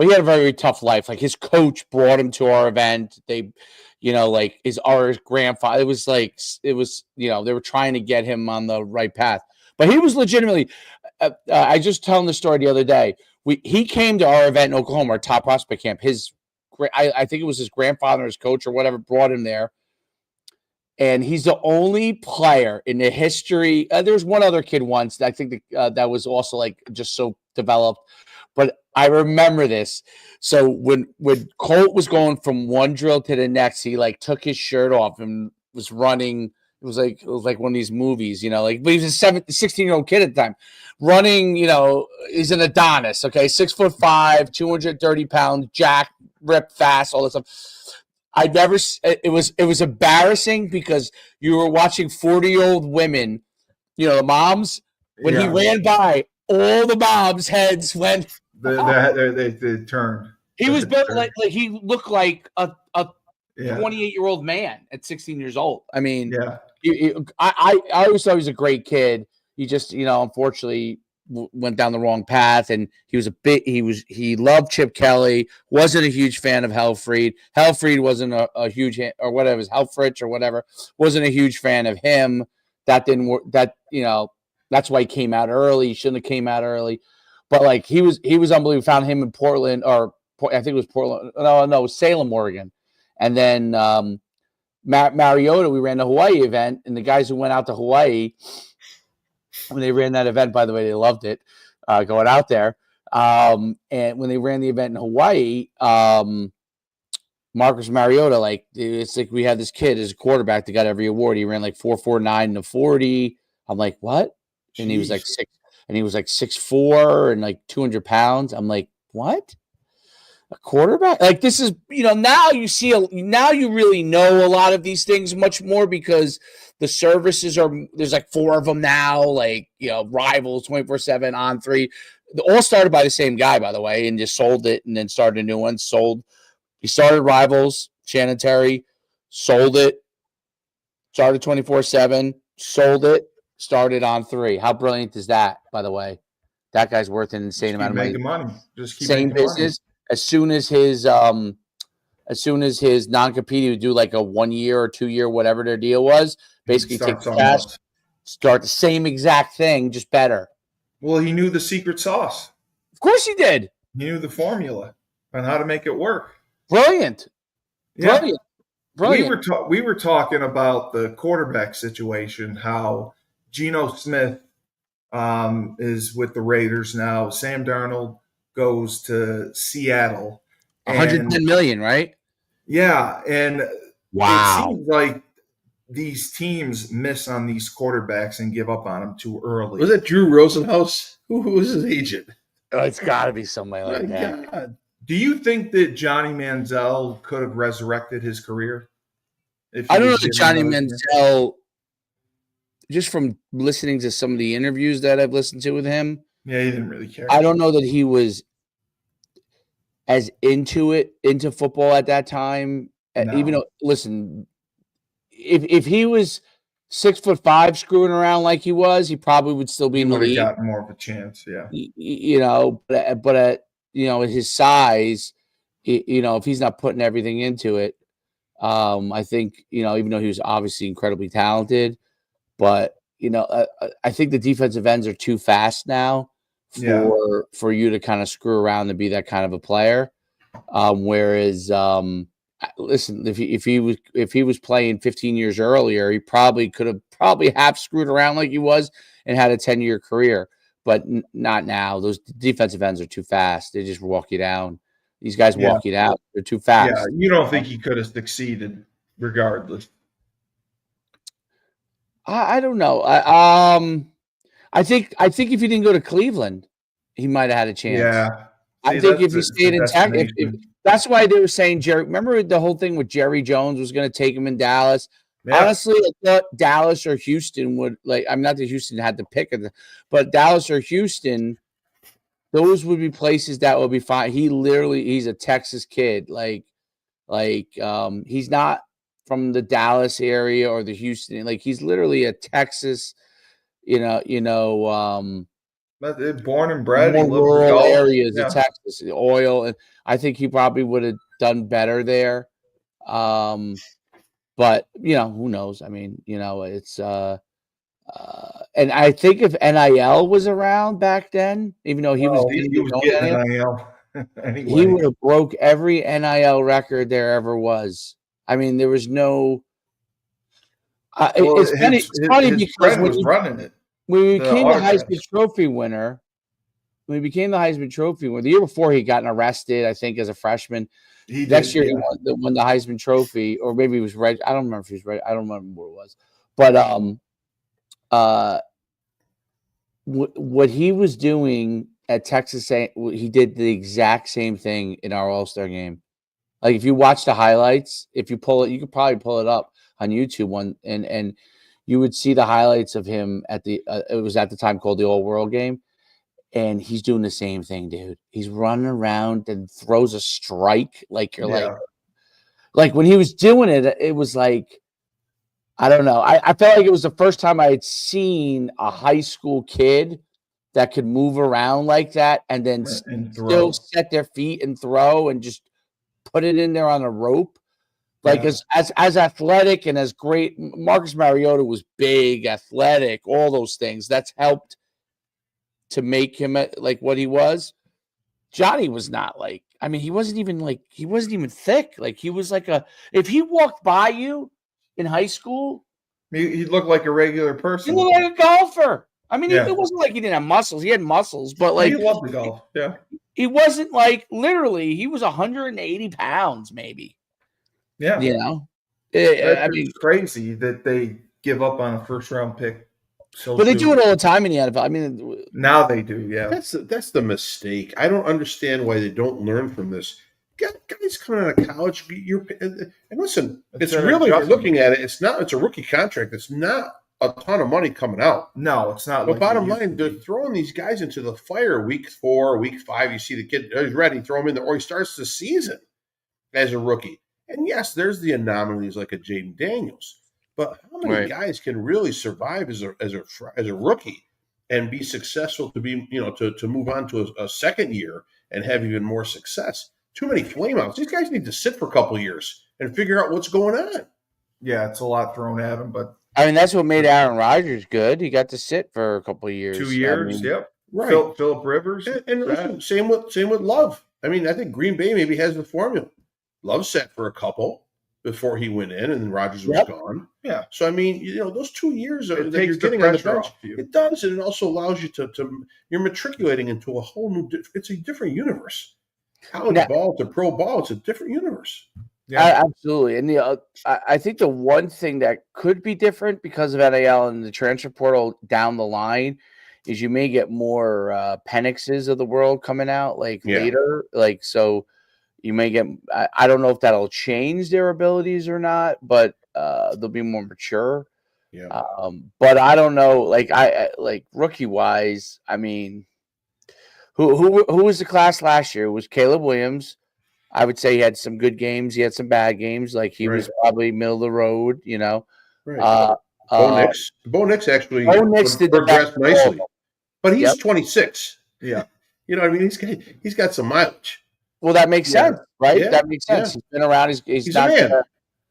Speaker 3: he had a very tough life. Like his coach brought him to our event. They, our grandfather. It was they were trying to get him on the right path. But he was legitimately. I just told the story the other day. He came to our event in Oklahoma, our top prospect camp. I think it was his grandfather, his coach, or whatever, brought him there. And he's the only player in the history. There was one other kid once. I think that was also just so developed. But I remember this. So when Colt was going from one drill to the next, he took his shirt off and was running. It was like one of these movies, but he was a 16-year-old kid at the time running, he's an Adonis. Okay. 6'5", 230 pounds, jack, rip fast, all this stuff. It was embarrassing because you were watching 40-year-old women, the moms, when he ran by, all the moms' heads went.
Speaker 1: They turned.
Speaker 3: He was built he looked like a 28-year-old man at 16 years old. I mean, I always thought he was a great kid. He just, unfortunately went down the wrong path, and he loved Chip Kelly, wasn't a huge fan of Helfried. Helfried wasn't a huge, or whatever, it was Helfrich or whatever, wasn't a huge fan of him. That didn't work. That's why he came out early. He shouldn't have came out early. But he was unbelievable. Found him in Portland, or I think it was Portland. No, it was Salem, Oregon. And then Mariota, we ran the Hawaii event, and the guys who went out to Hawaii, when they ran that event, by the way, they loved it, going out there. And when they ran the event in Hawaii, Marcus Mariota, like it's like we had this kid as a quarterback that got every award. He ran like 4.49 in the 40. I'm like, what? And he was like
Speaker 1: Jeez.
Speaker 3: 6'4" and like 200 pounds. I'm like, what? A quarterback? Like this is, now you see, now you really know a lot of these things much more because the services there's like 4 of them now, like, Rivals 24/7 on 3. All started by the same guy, by the way, and just sold it and then started a new one. He started Rivals, Shannon Terry, sold it, started 24/7, sold it, started on 3. How brilliant is that, by the way? That guy's worth an insane
Speaker 1: Just keep
Speaker 3: amount of money.
Speaker 1: making money. Just keep
Speaker 3: Same
Speaker 1: making money.
Speaker 3: business. As soon as his non-compete, he would do like a 1 year or 2 year, whatever their deal was. Basically, take the cash, start the same exact thing, just better.
Speaker 1: Well, he knew the secret sauce.
Speaker 3: Of course, he did.
Speaker 1: He knew the formula on how to make it work.
Speaker 3: Brilliant.
Speaker 1: Yeah.
Speaker 3: Brilliant.
Speaker 1: We were talking about the quarterback situation, how Geno Smith is with the Raiders now. Sam Darnold goes to Seattle.
Speaker 3: 110 million, right?
Speaker 1: Yeah, and
Speaker 3: wow.
Speaker 1: It seems like these teams miss on these quarterbacks and give up on them too early.
Speaker 2: Was it Drew Rosenhaus? Who was his agent?
Speaker 3: Oh, it's got to be somebody like that.
Speaker 2: God.
Speaker 1: Do you think that Johnny Manziel could have resurrected his career?
Speaker 3: I don't know that Johnny Manziel, just from listening to some of the interviews that I've listened to with him.
Speaker 1: Yeah, he didn't really care.
Speaker 3: I don't know that he was as into football at that time. No. Even though, listen, if he was 6'5" screwing around like he was, he probably would still be in the league.
Speaker 1: He would have gotten more of a chance, yeah.
Speaker 3: But at his size, if he's not putting everything into it, I think, even though he was obviously incredibly talented, but, I think the defensive ends are too fast now for you to kind of screw around and be that kind of a player. Whereas, listen, if he was playing 15 years earlier, he probably could have half screwed around like he was and had a 10-year career, but not now. Those defensive ends are too fast. They just walk you down. These guys walk you down. They're too fast.
Speaker 1: Yeah, you don't think he could have succeeded regardless?
Speaker 3: I don't know. I think if he didn't go to Cleveland, he might have had a chance.
Speaker 1: Yeah.
Speaker 3: I think if he stayed in Texas, that's why they were saying Jerry. Remember the whole thing with Jerry Jones was going to take him in Dallas. Yeah. Honestly, I thought Dallas or Houston would I'm not that Houston had to pick it, but Dallas or Houston, those would be places that would be fine. He's a Texas kid. He's not from the Dallas area or the Houston. He's literally a Texas, born
Speaker 1: and bred
Speaker 3: in rural areas of Texas, oil, and I think he probably would have done better there. But who knows? I mean, it's and I think if NIL was around back then, even though he was getting
Speaker 1: NIL, anyway.
Speaker 3: He would have broke every NIL record there ever was. I mean, there was no. It's funny because
Speaker 1: when he was running it.
Speaker 3: When he became the Heisman Trophy winner, the year before he got arrested, I think, as a freshman. Next year he won the Heisman Trophy, or maybe he was right. I don't remember if he was right. I don't remember what it was. But what he was doing at Texas, he did the exact same thing in our All-Star game. If you watch the highlights, if you pull it, you could probably pull it up on YouTube and you would see the highlights of him at the it was at the time called the All-World game, and he's doing the same thing, dude. He's running around and throws a strike like when he was doing it, it was like, I don't know. I felt like it was the first time I had seen a high school kid that could move around like that and then still set their feet and throw and just put it in there on a rope. As athletic and as great, Marcus Mariota was big, athletic, all those things. That's helped to make him what he was. Johnny was not he wasn't even thick. He was if he walked by you in high school,
Speaker 1: he looked like a regular person.
Speaker 3: He looked like a golfer. I mean,
Speaker 1: Yeah.
Speaker 3: it wasn't like he didn't have muscles. He had muscles, but
Speaker 1: He
Speaker 3: like
Speaker 1: loved the golf. Yeah.
Speaker 3: he wasn't like literally. He was 180 pounds, maybe.
Speaker 1: Yeah.
Speaker 3: You know,
Speaker 1: That's
Speaker 3: I mean,
Speaker 1: just crazy that they give up on a first round pick so
Speaker 3: but they do
Speaker 1: soon.
Speaker 3: it all the time in the NFL. I mean,
Speaker 1: Now they do. Yeah.
Speaker 2: That's the mistake. I don't understand why they don't learn from this. Guys coming out of college, and listen, it's
Speaker 1: an
Speaker 2: really
Speaker 1: adjustment.
Speaker 2: looking at it. It's a rookie contract. It's not a ton of money coming out.
Speaker 1: No, it's not.
Speaker 2: But
Speaker 1: like
Speaker 2: bottom
Speaker 1: it used
Speaker 2: line,
Speaker 1: to
Speaker 2: they're
Speaker 1: be.
Speaker 2: throwing these guys into the fire week 4, week 5. You see the kid, he's ready, throw him in there, or he starts the season as a rookie. And yes, there's the anomalies like a Jaden Daniels. But how many
Speaker 3: Right.
Speaker 2: guys can really survive as a rookie and be successful to be, to move on to a second year and have even more success? Too many flameouts. These guys need to sit for a couple of years and figure out what's going on.
Speaker 1: Yeah, it's a lot thrown at him, but
Speaker 3: I mean, that's what made Aaron Rodgers good. He got to sit for a couple of years.
Speaker 1: 2 years.
Speaker 3: I mean,
Speaker 1: Yep.
Speaker 2: Right.
Speaker 1: Philip Rivers.
Speaker 2: And listen, same with Love. I mean, I think Green Bay maybe has the formula. Love sat for a couple before he went in, and then Rodgers was gone.
Speaker 1: Yeah.
Speaker 2: So I mean, those 2 years
Speaker 1: It
Speaker 2: that
Speaker 1: takes
Speaker 2: you're
Speaker 1: the
Speaker 2: getting on the
Speaker 1: pressure
Speaker 2: bench,
Speaker 1: off you.
Speaker 2: it does, and it also allows you to you're matriculating into a whole new. It's a different universe. College
Speaker 3: Now-
Speaker 2: ball to pro ball, it's a different universe.
Speaker 1: Yeah.
Speaker 3: absolutely. And I think the one thing that could be different because of NIL and the transfer portal down the line is you may get more Penixes of the world coming out later. Like, so you may get, I don't know if that'll change their abilities or not, but they'll be more mature.
Speaker 2: Yeah.
Speaker 3: But I don't know, like rookie wise, I mean, who was the class last year? It was Caleb Williams. I would say he had some good games. He had some bad games. Like he was probably middle of the road,
Speaker 2: Right. Bo Nix actually
Speaker 3: Bo Nix did the best
Speaker 2: progressed nicely, but he's
Speaker 3: Yep.
Speaker 2: 26.
Speaker 1: Yeah.
Speaker 2: You know what I mean? He's got some mileage.
Speaker 3: Well, that makes sense, right?
Speaker 2: Yeah.
Speaker 3: That makes sense.
Speaker 2: Yeah.
Speaker 3: He's been around. He's
Speaker 2: He's
Speaker 3: not
Speaker 2: a man.
Speaker 3: gonna-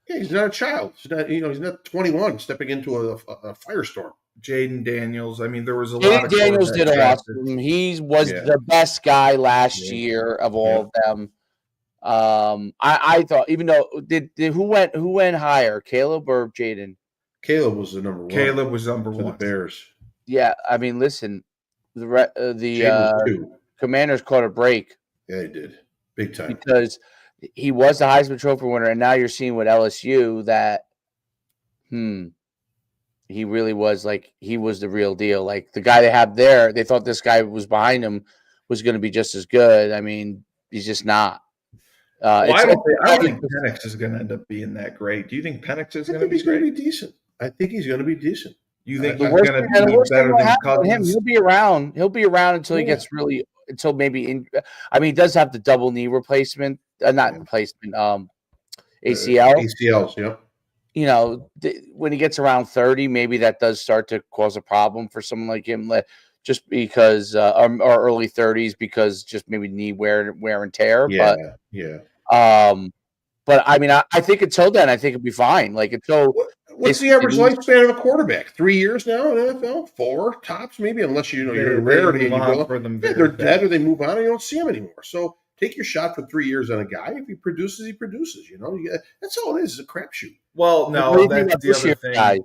Speaker 2: Yeah, he's not a child. He's not 21 stepping into a firestorm.
Speaker 1: Jaden Daniels. I mean, there was a lot
Speaker 3: Jaden
Speaker 1: of
Speaker 3: Daniels did
Speaker 1: quarterbacks drafted.
Speaker 3: awesome. He was
Speaker 2: Yeah.
Speaker 3: the best guy last
Speaker 2: Yeah.
Speaker 3: year of all of them. I thought, even though did who went higher, Caleb or Jaden?
Speaker 2: Caleb was the number one.
Speaker 1: Caleb was number
Speaker 2: for the
Speaker 1: one.
Speaker 2: Bears.
Speaker 3: Yeah, I mean, listen,
Speaker 2: Jaden was 2.
Speaker 3: Commanders caught a break
Speaker 2: Yeah, he did. Big time.
Speaker 3: because he was the Heisman Trophy winner, and now you're seeing with LSU that, he really was he was the real deal. Like the guy they have there, they thought this guy was behind him was going to be just as good. I mean, he's just not.
Speaker 1: I don't think Penix is going to end up being that great. Do you think Penix is going to be
Speaker 2: he's going to
Speaker 1: great?
Speaker 2: be decent. I think he's going to be decent.
Speaker 1: You think
Speaker 3: The
Speaker 1: he's
Speaker 3: worst
Speaker 1: going
Speaker 3: thing-
Speaker 1: to
Speaker 3: and the
Speaker 1: be
Speaker 3: worst thing
Speaker 1: better
Speaker 3: will
Speaker 1: than
Speaker 3: happen with him,
Speaker 1: Cousins?
Speaker 3: he'll be around. He'll be around until he
Speaker 2: Yeah.
Speaker 3: gets until maybe I mean, he does have the double knee replacement, not
Speaker 2: Yeah.
Speaker 3: replacement, ACL.
Speaker 2: ACLs, yep.
Speaker 3: When he gets around 30, maybe that does start to cause a problem for someone like him, just because, or early 30s, because just maybe knee wear and tear.
Speaker 2: Yeah,
Speaker 3: But I mean, I think until then, I think it'll be fine. Like until
Speaker 2: what's the average lifespan of a quarterback? 3 years now in the NFL? 4 tops, maybe, unless you're a rarity and you go,
Speaker 1: for them.
Speaker 2: they're dead or they move on and you don't see them anymore. So take your shot for 3 years on a guy. If he produces, he produces. That's all it is. It's a crapshoot.
Speaker 1: Well,
Speaker 3: What
Speaker 1: no,
Speaker 3: do you think
Speaker 1: that's
Speaker 3: about
Speaker 1: the
Speaker 3: this
Speaker 1: other
Speaker 3: year's
Speaker 1: thing.
Speaker 3: guy?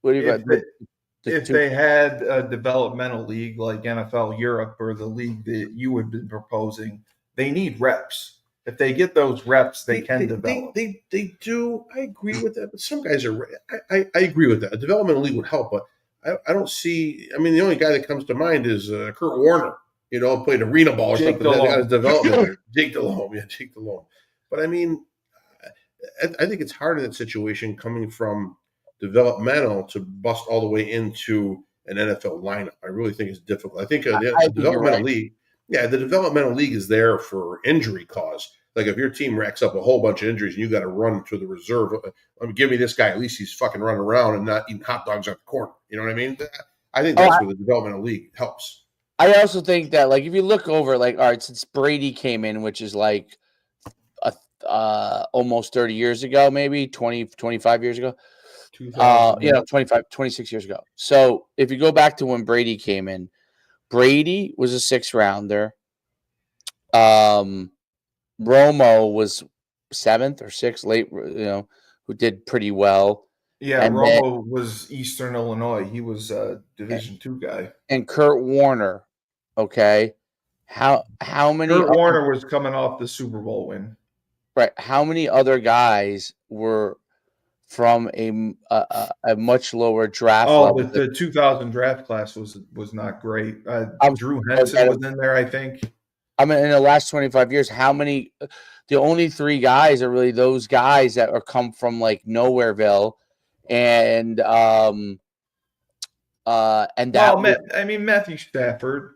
Speaker 3: What do you
Speaker 1: If
Speaker 3: about
Speaker 1: If they had a developmental league like NFL Europe or the league that you would be proposing, they need reps. If they get those reps, they can develop.
Speaker 2: They do. I agree with that. But some guys are. I agree with that. A developmental league would help, but I don't see. I mean, the only guy that comes to mind is Kurt Warner. Played arena ball or
Speaker 1: Jake
Speaker 2: something. That got his
Speaker 1: Delhomme.
Speaker 2: development. Jake Delhomme. Yeah, Jake Delhomme. But I mean, I think it's hard in that situation coming from developmental to bust all the way into an NFL lineup. I really think it's difficult. I think
Speaker 3: I
Speaker 2: the
Speaker 3: think you're
Speaker 2: developmental
Speaker 3: right.
Speaker 2: league, the developmental league is there for injury cause. Like if your team racks up a whole bunch of injuries and you got to run to the reserve, give me this guy. At least he's fucking running around and not eating hot dogs at the corner. You know what I mean? I think that's where the developmental league helps.
Speaker 3: I also think that, if you look over, all right, since Brady came in, which is almost 30 years ago, maybe 20, 25 years ago, 25, 26 years ago. So if you go back to when Brady came in, Brady was a 6th rounder. Romo was 7th or 6th, late, who did pretty well.
Speaker 1: Yeah,
Speaker 3: and then
Speaker 1: Romo was Eastern Illinois. He was a Division II guy.
Speaker 3: and Kurt Warner. Okay, how many
Speaker 1: Kurt Warner was coming off the Super Bowl win.
Speaker 3: right? How many other guys were from a much lower draft
Speaker 1: Oh,
Speaker 3: level?
Speaker 1: the 2000 draft class was not great.
Speaker 3: I'm
Speaker 1: Drew
Speaker 3: sorry,
Speaker 1: Henson was in there, I think.
Speaker 3: I mean, in the last 25 years, how many? The only three guys are really those guys that are come from like Nowhereville, and that
Speaker 1: Well, I mean Matthew Stafford.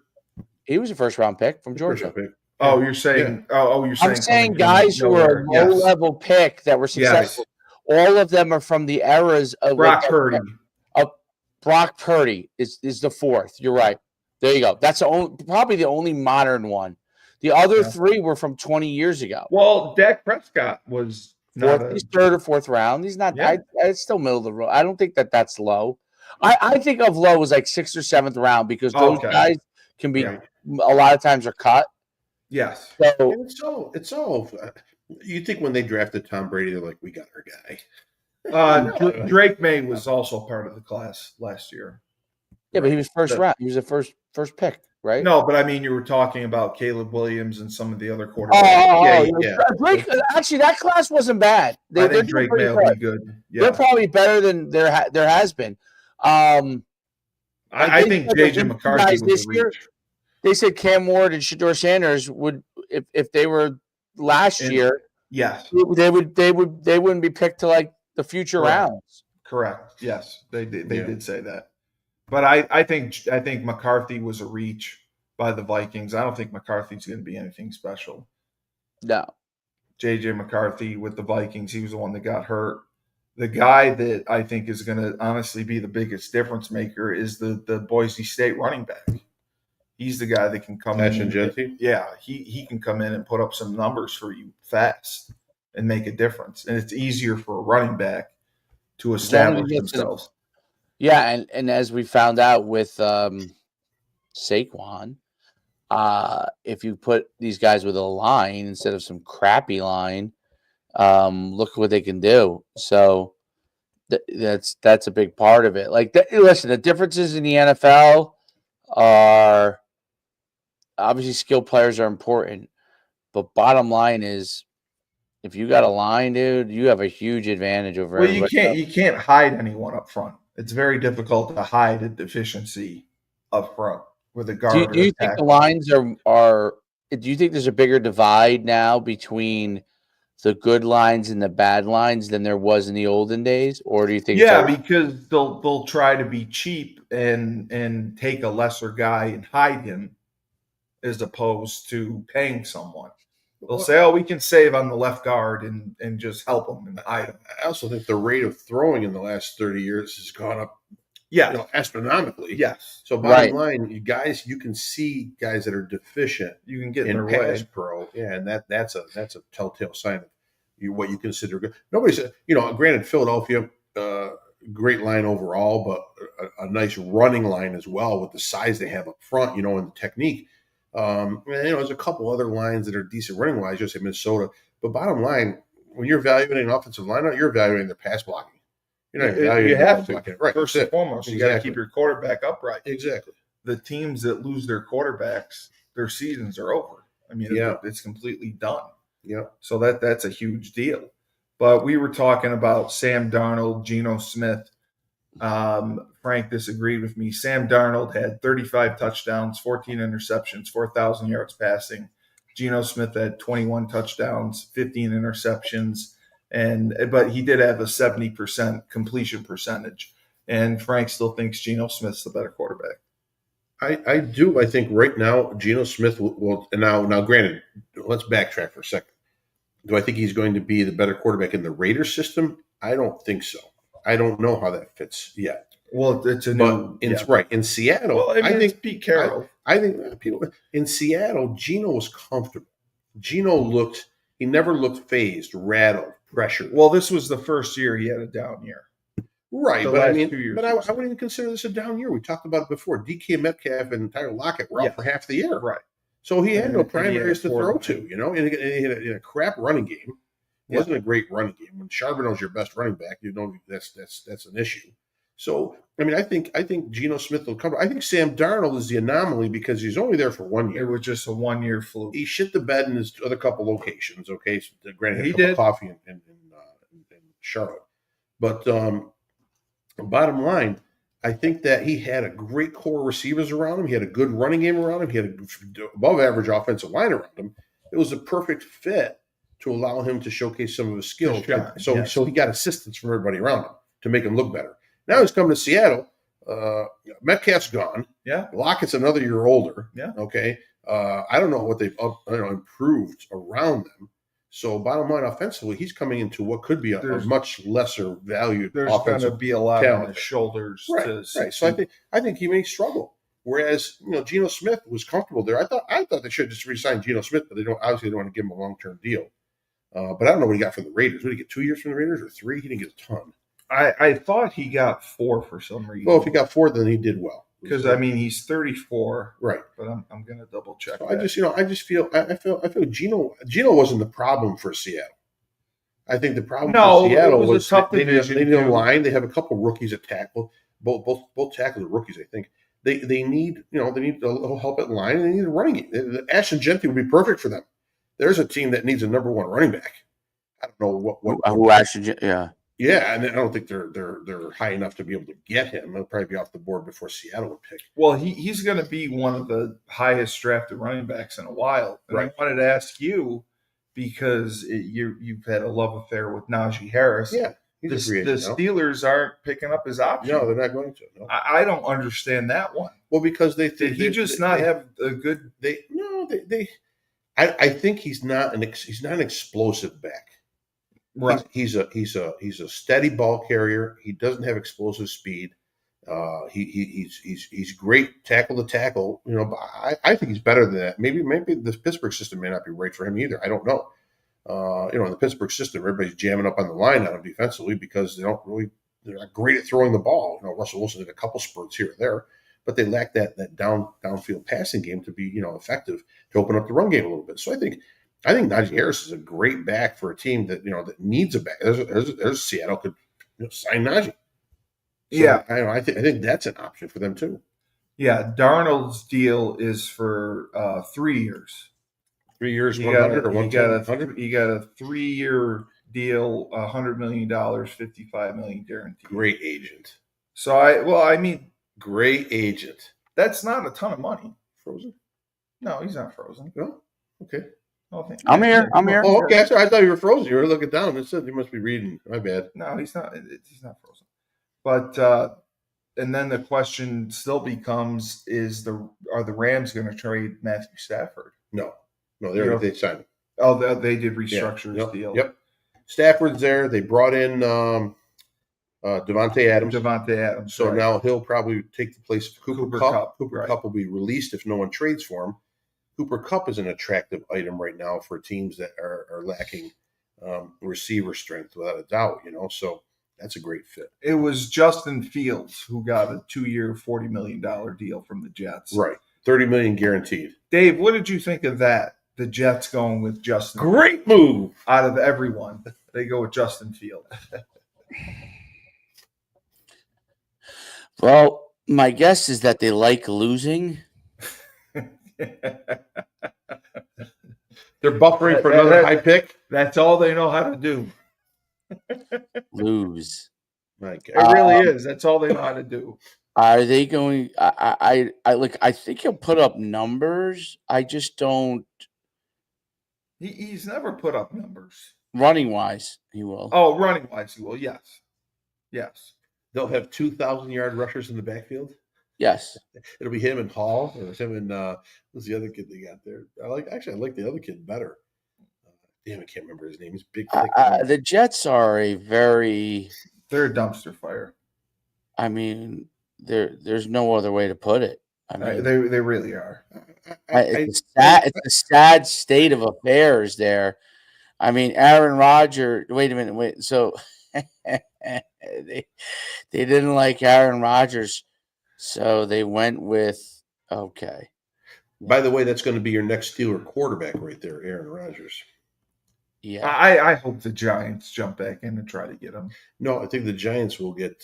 Speaker 3: he was a first round pick from
Speaker 2: First
Speaker 3: Georgia.
Speaker 2: round pick.
Speaker 1: Oh, you're saying? Oh, you're
Speaker 3: I'm
Speaker 1: saying
Speaker 3: saying
Speaker 1: coming from
Speaker 3: guys who are
Speaker 1: nowhere.
Speaker 3: a low
Speaker 1: Yes,
Speaker 3: level pick that were successful.
Speaker 1: yes.
Speaker 3: All of them are from the eras of
Speaker 1: Brock Purdy.
Speaker 3: Brock Purdy is the fourth. You're right. There you go. That's probably the only modern one. The other
Speaker 1: Yeah.
Speaker 3: three were from 20 years ago.
Speaker 1: Well, Dak Prescott was not
Speaker 3: He's third or fourth round. He's not.
Speaker 1: Yeah.
Speaker 3: It's still middle of the road. I don't think that's low. I think of low as like 6th or 7th round because those guys can be
Speaker 1: Right.
Speaker 3: a lot of times are cut.
Speaker 1: Yes.
Speaker 3: So
Speaker 2: And it's all. You think when they drafted Tom Brady, they're like, we got our guy.
Speaker 1: Drake May was also part of the class last year.
Speaker 3: yeah, but he was first round. He was the first pick, right?
Speaker 1: No, but I mean, you were talking about Caleb Williams and some of the other quarterbacks.
Speaker 2: Yeah.
Speaker 3: Drake, actually, that class wasn't bad.
Speaker 1: I think Drake May will be good. Yeah.
Speaker 3: They're probably better than there has been.
Speaker 1: I think JJ McCarthy was a reach.
Speaker 3: They said Cam Ward and Shedeur Sanders would, if they were last year,
Speaker 1: yes,
Speaker 3: they wouldn't be picked to like the future rounds.
Speaker 1: Correct. Yes, they did say that. But I think McCarthy was a reach by the Vikings. I don't think McCarthy's going to be anything special.
Speaker 3: No.
Speaker 1: JJ McCarthy with the Vikings, he was the one that got hurt. The guy that I think is going to honestly be the biggest difference maker is the Boise State running back. He's the guy that can come in. Yeah, he can come in and put up some numbers for you fast and make a difference. And it's easier for a running back to establish themselves.
Speaker 3: Yeah, and as we found out with Saquon, if you put these guys with a line instead of some crappy line, look what they can do. So that's a big part of it. Like, listen, the differences in the NFL are obviously skilled players are important, but bottom line is, if you got a line, dude, you have a huge advantage over.
Speaker 1: Well, you can't hide anyone up front. It's very difficult to hide a deficiency up front with a guard.
Speaker 3: Do you think the lines are? Do you think there's a bigger divide now between the good lines and the bad lines than there was in the olden days, or do you think?
Speaker 1: Yeah, because they'll try to be cheap and take a lesser guy and hide him, as opposed to paying someone. They'll say, "Oh, we can save on the left guard and just help them and hide them."
Speaker 2: I also think the rate of throwing in the last 30 years has gone up, astronomically.
Speaker 1: Yes.
Speaker 2: So bottom line, you guys, you can see guys that are deficient.
Speaker 1: You can get in their
Speaker 2: pass
Speaker 1: way.
Speaker 2: pro, and that's a telltale sign of what you consider good. Nobody said, granted, Philadelphia, great line overall, but a nice running line as well with the size they have up front, and the technique. There's a couple other lines that are decent running wise, just in Minnesota. But bottom line, when you're evaluating an offensive lineup, you're evaluating their pass blocking. You're not evaluating
Speaker 1: you have to.
Speaker 2: Right.
Speaker 1: First and foremost, you got to keep your quarterback upright.
Speaker 2: Exactly.
Speaker 1: The teams that lose their quarterbacks, their seasons are over. I mean, it's completely done.
Speaker 2: Yeah.
Speaker 1: So that's a huge deal. But we were talking about Sam Darnold, Geno Smith. Frank disagreed with me. Sam Darnold had 35 touchdowns, 14 interceptions, 4,000 yards passing. Geno Smith had 21 touchdowns, 15 interceptions, but he did have a 70% completion percentage. And Frank still thinks Geno Smith's the better quarterback.
Speaker 2: I do. I think right now Geno Smith will. And now, granted, let's backtrack for a second. Do I think he's going to be the better quarterback in the Raiders system? I don't think so. I don't know how that fits yet.
Speaker 1: Well, it's
Speaker 2: right in Seattle.
Speaker 1: Well, I think it's Pete Carroll.
Speaker 2: I think people in Seattle, Geno was comfortable. He never looked phased, rattled, pressured.
Speaker 1: Well, this was the first year he had a down year.
Speaker 2: Right, but I wouldn't even consider this a down year. We talked about it before. DK Metcalf and Tyler Lockett were out for half the year.
Speaker 1: Right.
Speaker 2: So he had no primaries to throw to, in a crap running game. It wasn't a great running game. When Charbonneau's your best running back, you know that's an issue. So I mean, I think Geno Smith will come. I think Sam Darnold is the anomaly because he's only there for 1
Speaker 1: It
Speaker 2: year.
Speaker 1: was just a 1 year fluke.
Speaker 2: He shit the bed in his other couple locations. Okay, so granted,
Speaker 1: He
Speaker 2: a cup of
Speaker 1: did.
Speaker 2: coffee in Charlotte, but bottom line, I think that he had a great core receivers around him. He had a good running game around him. He had an above average offensive line around him. It was a perfect fit to allow him to shocase some of his skills.
Speaker 1: shine,
Speaker 2: So
Speaker 1: yes.
Speaker 2: he got assistance from everybody around him to make him look better. Now he's coming to Seattle. Metcalf's gone.
Speaker 1: Yeah.
Speaker 2: Lockett's another year older.
Speaker 1: Yeah.
Speaker 2: Okay. I don't know what they've improved around them. So bottom line, offensively, he's coming into what could be a much lesser valued
Speaker 1: There's going to
Speaker 2: offensive
Speaker 1: be a lot
Speaker 2: talent.
Speaker 1: on his shoulders.
Speaker 2: Right.
Speaker 1: To
Speaker 2: Right. So I think he may struggle. Whereas Geno Smith was comfortable there. I thought they should just re-sign Geno Smith, but they don't want to give him a long-term deal. But I don't know what he got from the Raiders. What did he get? 2 years from the Raiders or 3? He didn't get a ton.
Speaker 1: I thought he got 4 for some reason.
Speaker 2: Well, if he got 4, then he did well.
Speaker 1: Because I mean he's 34,
Speaker 2: right?
Speaker 1: But I'm going to double check.
Speaker 2: So I just feel Geno wasn't the problem for Seattle. I think the problem for Seattle was they need a line. They have a couple rookies at tackle. Both tackles are rookies. I think they need a little help at line, and they need a running game. Ashton Gentry would be perfect for them. There's a team that needs a number 1 running back. I don't know
Speaker 3: who Ashton.
Speaker 2: Yeah, and I don't think they're high enough to be able to get him. He'll probably be off the board before Seattle would pick.
Speaker 1: Well, he's going to be one of the highest drafted running backs in a while. And
Speaker 2: right.
Speaker 1: I wanted to ask you because you've had a love affair with Najee Harris.
Speaker 2: Yeah,
Speaker 1: the Steelers aren't picking up his option.
Speaker 2: No, they're not going to. No.
Speaker 1: I don't understand that one.
Speaker 2: Well, because
Speaker 1: did he just not have a good?
Speaker 2: I think he's not an explosive back.
Speaker 1: Right.
Speaker 2: He's a steady ball carrier. He doesn't have explosive speed. He's great tackle to tackle. But I think he's better than that. Maybe the Pittsburgh system may not be right for him either. I don't know. In the Pittsburgh system, everybody's jamming up on the line on him defensively because they're not great at throwing the ball. Russell Wilson did a couple spurts here and there, but they lack that downfield passing game to be effective to open up the run game a little bit. So I think Najee Harris is a great back for a team that that needs a back. There's Seattle could sign Najee. So
Speaker 1: yeah,
Speaker 2: I think that's an option for them too.
Speaker 1: Yeah, Darnold's deal is for 3 years.
Speaker 2: 3 years,
Speaker 1: he
Speaker 2: 100
Speaker 1: got
Speaker 2: or 100.
Speaker 1: He got a 3-year deal, $100 million, $55 million guaranteed.
Speaker 2: Great agent.
Speaker 1: So
Speaker 2: great agent.
Speaker 1: That's not a ton of money.
Speaker 2: Frozen?
Speaker 1: No, he's not frozen.
Speaker 2: No, okay.
Speaker 3: I'm here.
Speaker 2: Oh, okay. Sorry, I thought you were frozen. You were looking down. It said you must be reading. My bad.
Speaker 1: No, he's not. He's not frozen. But and then the question still becomes: are the Rams going to trade Matthew Stafford?
Speaker 2: No, they signed him.
Speaker 1: Oh, they did restructure his deal.
Speaker 2: Yep. Stafford's there. They brought in Devontae Adams. So now he'll probably take the place of Cooper Kupp. Cooper Kupp will be released if no one trades for him. Cooper Kupp is an attractive item right now for teams that are lacking receiver strength, without a doubt. So that's a great fit.
Speaker 1: It was Justin Fields who got a 2-year, $40 million deal from the Jets.
Speaker 2: Right, $30 million guaranteed.
Speaker 1: Dave, what did you think of that? The Jets going with Justin.
Speaker 2: Great move.
Speaker 1: Out of everyone, they go with Justin Fields.
Speaker 3: Well, my guess is that they like losing.
Speaker 2: They're buffering for another high pick.
Speaker 1: That's all they know how to do.
Speaker 3: Lose.
Speaker 1: It really is. That's all they know how to do.
Speaker 3: Are they going? I think he'll put up numbers. I just don't.
Speaker 1: He's never put up numbers.
Speaker 3: Running wise, he will.
Speaker 1: Oh, running wise, he will. Yes.
Speaker 2: They'll have 2,000-yard rushers in the backfield.
Speaker 3: Yes.
Speaker 2: It'll be him and Hall, or him and who's the other kid they got there? I like the other kid better. Damn, I can't remember his name. He's big.
Speaker 3: The Jets are they're
Speaker 1: a dumpster fire.
Speaker 3: I mean, there's no other way to put it. I mean,
Speaker 1: they really are.
Speaker 3: It's a sad state of affairs there. I mean, Aaron Rodgers. Wait a minute. So they didn't like Aaron Rodgers, so they went with okay.
Speaker 2: By the way, that's going to be your next Steeler quarterback right there, Aaron Rodgers.
Speaker 3: Yeah.
Speaker 1: I hope the Giants jump back in and try to get him.
Speaker 2: No, I think the Giants will get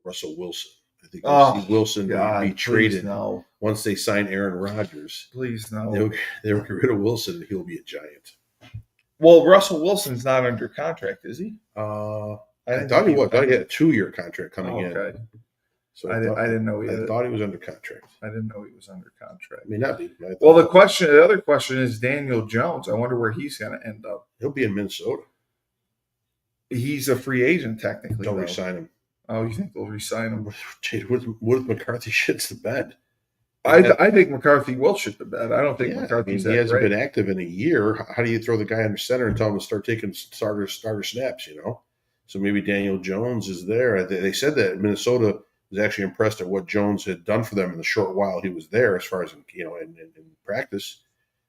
Speaker 2: Russell Wilson. I think you'll see
Speaker 1: Oh
Speaker 2: Wilson be
Speaker 1: God, please
Speaker 2: traded
Speaker 1: no,
Speaker 2: once they sign Aaron Rodgers.
Speaker 1: please
Speaker 2: They'll
Speaker 1: no.
Speaker 2: they'll get rid of Wilson and he'll be a Giant.
Speaker 1: Well, Russell Wilson's not under contract, is he?
Speaker 2: I thought he was. I thought he had a 2-year contract coming in.
Speaker 1: Okay,
Speaker 2: So
Speaker 1: I didn't know he
Speaker 2: I
Speaker 1: had.
Speaker 2: thought he was under contract.
Speaker 1: I didn't know he was under contract.
Speaker 2: I mean, not be.
Speaker 1: Well, the other question is Daniel Jones. I wonder where he's going to end up.
Speaker 2: He'll be in Minnesota.
Speaker 1: He's a free agent technically.
Speaker 2: Don't
Speaker 1: though.
Speaker 2: resign him.
Speaker 1: Oh, you think they'll resign him?
Speaker 2: What if McCarthy shits the bed?
Speaker 1: I think McCarthy will shit the bed. I don't think
Speaker 2: Yeah,
Speaker 1: McCarthy's
Speaker 2: he
Speaker 1: that
Speaker 2: hasn't
Speaker 1: great.
Speaker 2: been active in a year. How do you throw the guy under center and tell him to start taking starter snaps? So maybe Daniel Jones is there. They said that Minnesota was actually impressed at what Jones had done for them in the short while he was there, as far as in practice.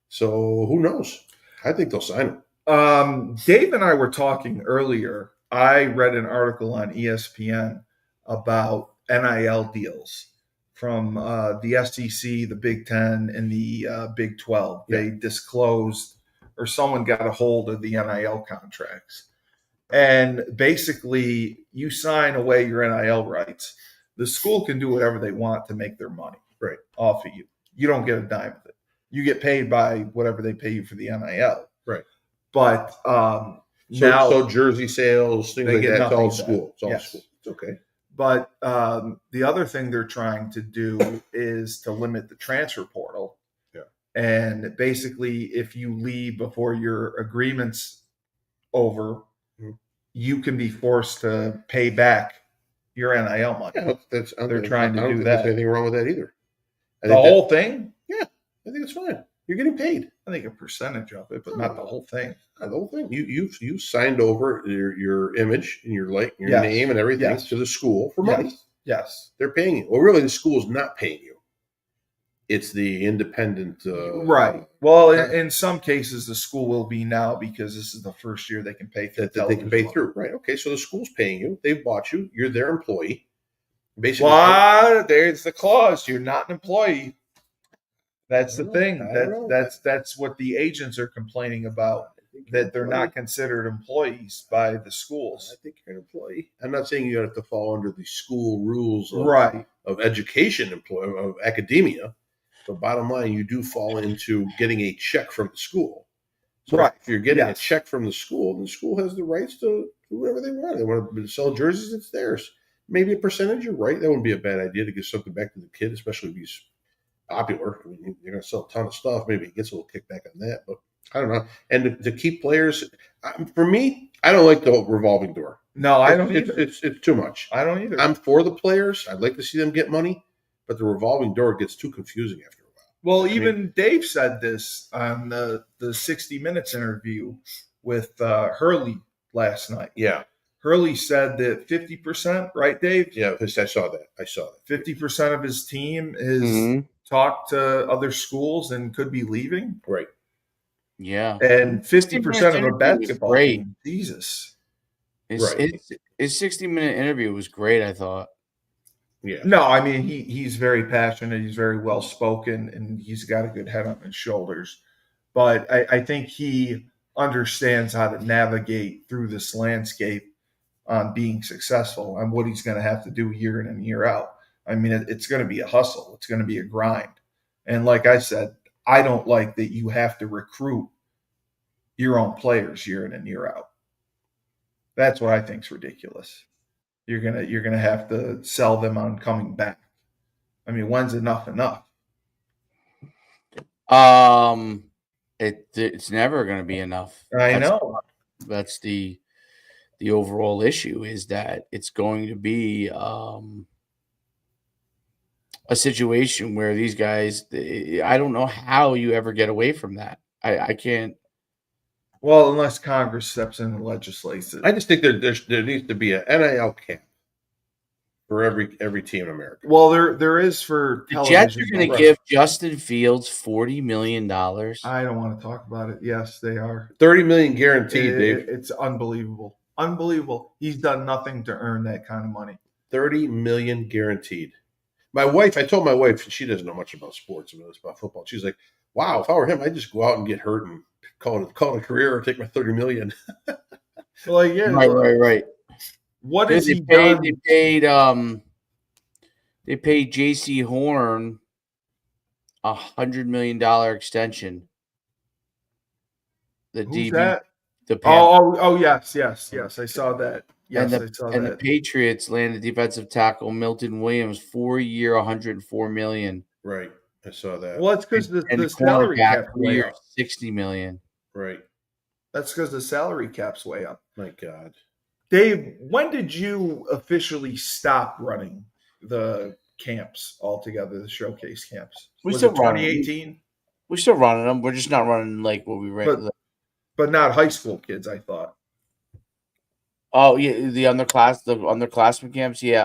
Speaker 2: So who knows? I think they'll sign him.
Speaker 1: Dave and I were talking earlier. I read an article on ESPN about NIL deals from the SEC, the Big Ten, and the Big 12.
Speaker 2: Yeah.
Speaker 1: They disclosed, or someone got a hold of the NIL contracts. And basically, you sign away your NIL rights. The school can do whatever they want to make their money off of you. You don't get a dime of it. You get paid by whatever they pay you for the NIL.
Speaker 2: Right.
Speaker 1: But
Speaker 2: so jersey sales, things
Speaker 1: they
Speaker 2: like
Speaker 1: get
Speaker 2: that, it's all
Speaker 1: nothing
Speaker 2: school. It's all
Speaker 1: Yes.
Speaker 2: school. It's okay.
Speaker 1: But the other thing they're trying to do is to limit the transfer portal.
Speaker 2: Yeah.
Speaker 1: And basically, if you leave before your agreement's over, you can be forced to pay back your NIL money.
Speaker 2: Yeah,
Speaker 1: They're trying to
Speaker 2: I don't
Speaker 1: do
Speaker 2: think
Speaker 1: that.
Speaker 2: There's anything wrong with that either.
Speaker 1: The whole thing?
Speaker 2: Yeah, I think it's fine. You're getting paid.
Speaker 1: I think a percentage of it, but not the whole thing.
Speaker 2: The whole thing. You signed over your image and your your
Speaker 1: Yes.
Speaker 2: name and everything
Speaker 1: Yes.
Speaker 2: to the school for money.
Speaker 1: Yes.
Speaker 2: They're paying you. Well, really, the school's not paying you. It's the independent.
Speaker 1: Right. Well, in some cases, the school will be now because this is the first year they can pay through.
Speaker 2: That they can pay through. Right. Okay. So the school's paying you. They've bought you. You're their employee. Basically.
Speaker 1: Well, there's the clause. You're not an employee. That's the thing. That's what the agents are complaining about. That they're not considered employees by the schools.
Speaker 2: I think you're an employee. I'm not saying you have to fall under the school rules of education, of academia. But bottom line, you do fall into getting a check from the school. So if you're getting a check from the school has the rights to do whatever they want. They want to sell jerseys, it's theirs. Maybe a percentage, you're right. That wouldn't be a bad idea to give something back to the kid, especially if he's popular. I mean, you're going to sell a ton of stuff. Maybe he gets a little kickback on that. But I don't know. And to keep players, for me, I don't like the whole revolving door.
Speaker 1: No, I don't either.
Speaker 2: It's too much.
Speaker 1: I don't either.
Speaker 2: I'm for the players. I'd like to see them get money. But the revolving door gets too confusing after a while.
Speaker 1: Well, even Dave said this on the 60 Minutes interview with Hurley last night.
Speaker 2: Yeah.
Speaker 1: Hurley said that 50%, right, Dave?
Speaker 2: Yeah, I saw that.
Speaker 1: 50% of his team has talked to other schools and could be leaving.
Speaker 2: Right.
Speaker 3: Yeah.
Speaker 1: And 50% of a basketball team. Jesus.
Speaker 3: His 60-minute interview was great, I thought.
Speaker 2: Yeah.
Speaker 1: No, I mean he's very passionate. He's very well spoken, and he's got a good head on his shoulders. But I think he understands how to navigate through this landscape on being successful and what he's going to have to do year in and year out. I mean, it's going to be a hustle. It's going to be a grind. And like I said, I don't like that you have to recruit your own players year in and year out. That's what I think is ridiculous. You're gonna have to sell them on coming back. I mean, when's enough?
Speaker 3: It's never going to be enough.
Speaker 1: I know.
Speaker 3: That's the overall issue, is that it's going to be a situation where these guys, I don't know how you ever get away from that. I can't.
Speaker 1: Well, unless Congress steps in and legislates it.
Speaker 2: I just think there needs to be an NIL cap for every team in America.
Speaker 1: Well, there is for
Speaker 3: the Jets are going to give Justin Fields $40 million.
Speaker 1: I don't want to talk about it. Yes, they are.
Speaker 2: $30 million guaranteed, Dave.
Speaker 1: It's unbelievable. Unbelievable. He's done nothing to earn that kind of money.
Speaker 2: $30 million guaranteed. I told my wife, she doesn't know much about sports, about football. She's like, wow, if I were him, I'd just go out and get hurt and call it a career or take my 30 million.
Speaker 1: Like, yeah,
Speaker 3: Right.
Speaker 1: what
Speaker 3: Dude,
Speaker 1: has he done?
Speaker 3: they paid J.C. Horn $100 million extension. The
Speaker 1: Who's
Speaker 3: DB,
Speaker 1: that?
Speaker 3: the Panther.
Speaker 1: Oh, yes. I saw that.
Speaker 3: And
Speaker 1: Yes, I saw
Speaker 3: the
Speaker 1: that.
Speaker 3: Patriots landed defensive tackle Milton Williams, 4-year, $104 million.
Speaker 2: Right. I saw that.
Speaker 1: Well, that's because
Speaker 3: And
Speaker 1: the
Speaker 3: the
Speaker 1: salary
Speaker 3: cornerback,
Speaker 1: cap's
Speaker 3: 3
Speaker 1: way
Speaker 3: years,
Speaker 1: up.
Speaker 3: $60 million.
Speaker 2: Right.
Speaker 1: That's because the salary cap's way up.
Speaker 2: My God.
Speaker 1: Dave, when did you officially stop running the camps altogether, the showcase camps?
Speaker 3: We
Speaker 1: Was
Speaker 3: still
Speaker 1: it
Speaker 3: run them.
Speaker 1: 2018?
Speaker 3: We're still running them. We're just not running like what we ran.
Speaker 1: But not high school kids, I thought.
Speaker 3: Oh yeah, the underclassmen camps. Yeah.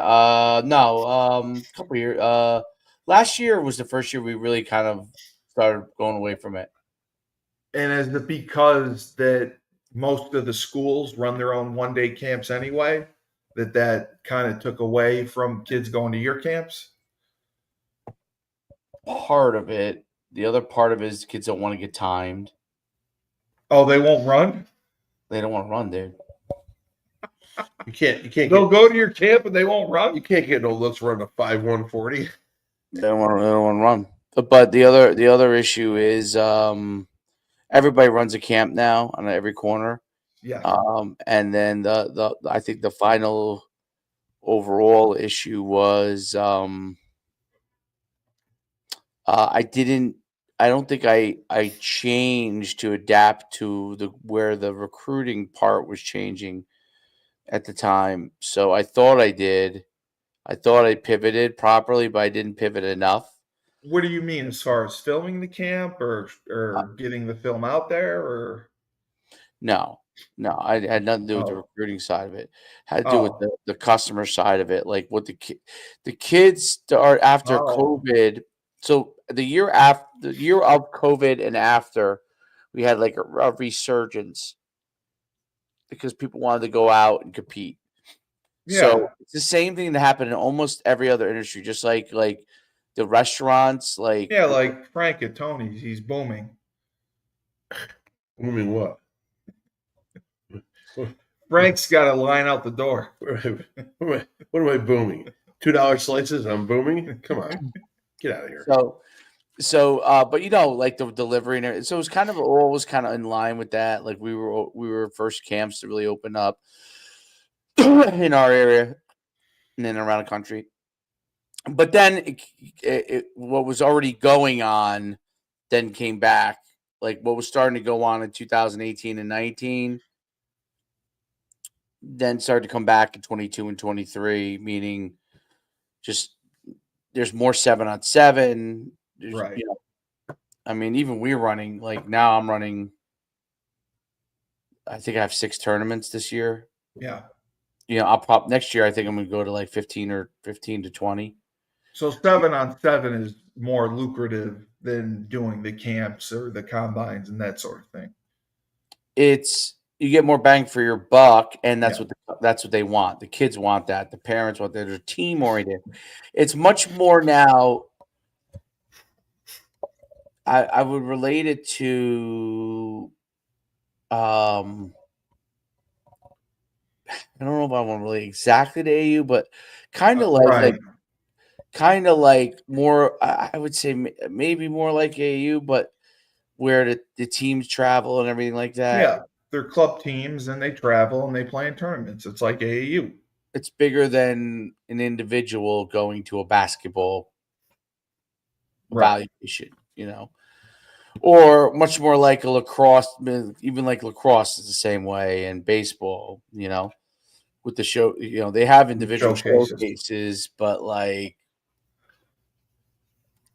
Speaker 3: Couple years. Last year was the first year we really kind of started going away from it.
Speaker 1: And is it because that most of the schools run their own one-day camps anyway, that kind of took away from kids going to your camps?
Speaker 3: Part of it. The other part of it is kids don't want to get timed.
Speaker 1: Oh, they won't run?
Speaker 3: They don't want to run, dude.
Speaker 2: You can't
Speaker 1: They'll go to your camp and they won't run?
Speaker 2: you can't get no looks running a 5.140.
Speaker 3: They don't want to run. But the other issue is everybody runs a camp now on every corner.
Speaker 1: Yeah.
Speaker 3: And then I think the final overall issue was I don't think I changed to adapt to where the recruiting part was changing at the time. So I thought I did. I thought I pivoted properly, but I didn't pivot enough.
Speaker 1: What do you mean as far as filming the camp or getting the film out there or?
Speaker 3: No, I had nothing to do with the
Speaker 1: Oh.
Speaker 3: recruiting side of it. Had to do with
Speaker 1: Oh.
Speaker 3: the customer side of it, like what the kids start after
Speaker 1: Oh.
Speaker 3: COVID. So the year of COVID and after, we had like a resurgence because people wanted to go out and compete.
Speaker 1: Yeah.
Speaker 3: So it's the same thing that happened in almost every other industry, just like the restaurants, like
Speaker 1: Yeah, like Frank at Tony's, he's booming.
Speaker 2: Booming what?
Speaker 1: Frank's got to line out the door.
Speaker 2: What am I booming? $2 slices? I'm booming? Come on. Get out of here.
Speaker 3: But like the delivery and everything. So it was kind of always kind of in line with that. Like we were first camps to really open up in our area and then around the country. But then what was already going on then came back. Like what was starting to go on in 2018 and 19 then started to come back in 22 and 23, meaning just there's more 7-on-7.
Speaker 1: Right.
Speaker 3: I mean, even we're running, like now I'm running, I think I have 6 tournaments this year.
Speaker 1: Yeah.
Speaker 3: I'll pop next year. I think I'm going to go to like 15 to 20.
Speaker 1: So 7-on-7 is more lucrative than doing the camps or the combines and that sort of thing.
Speaker 3: You get more bang for your buck, and that's what they want. The kids want that. The parents want that. They're team oriented. It's much more now. I would relate it to I don't know if I want to relate exactly to AU, but kind of like more. I would say maybe more like AU, but where the teams travel and everything like that.
Speaker 1: Yeah, they're club teams and they travel and they play in tournaments. It's like AAU.
Speaker 3: It's bigger than an individual going to a basketball evaluation, or much more like a lacrosse. Even like lacrosse is the same way, and baseball, with the show, they have individual showcases, but like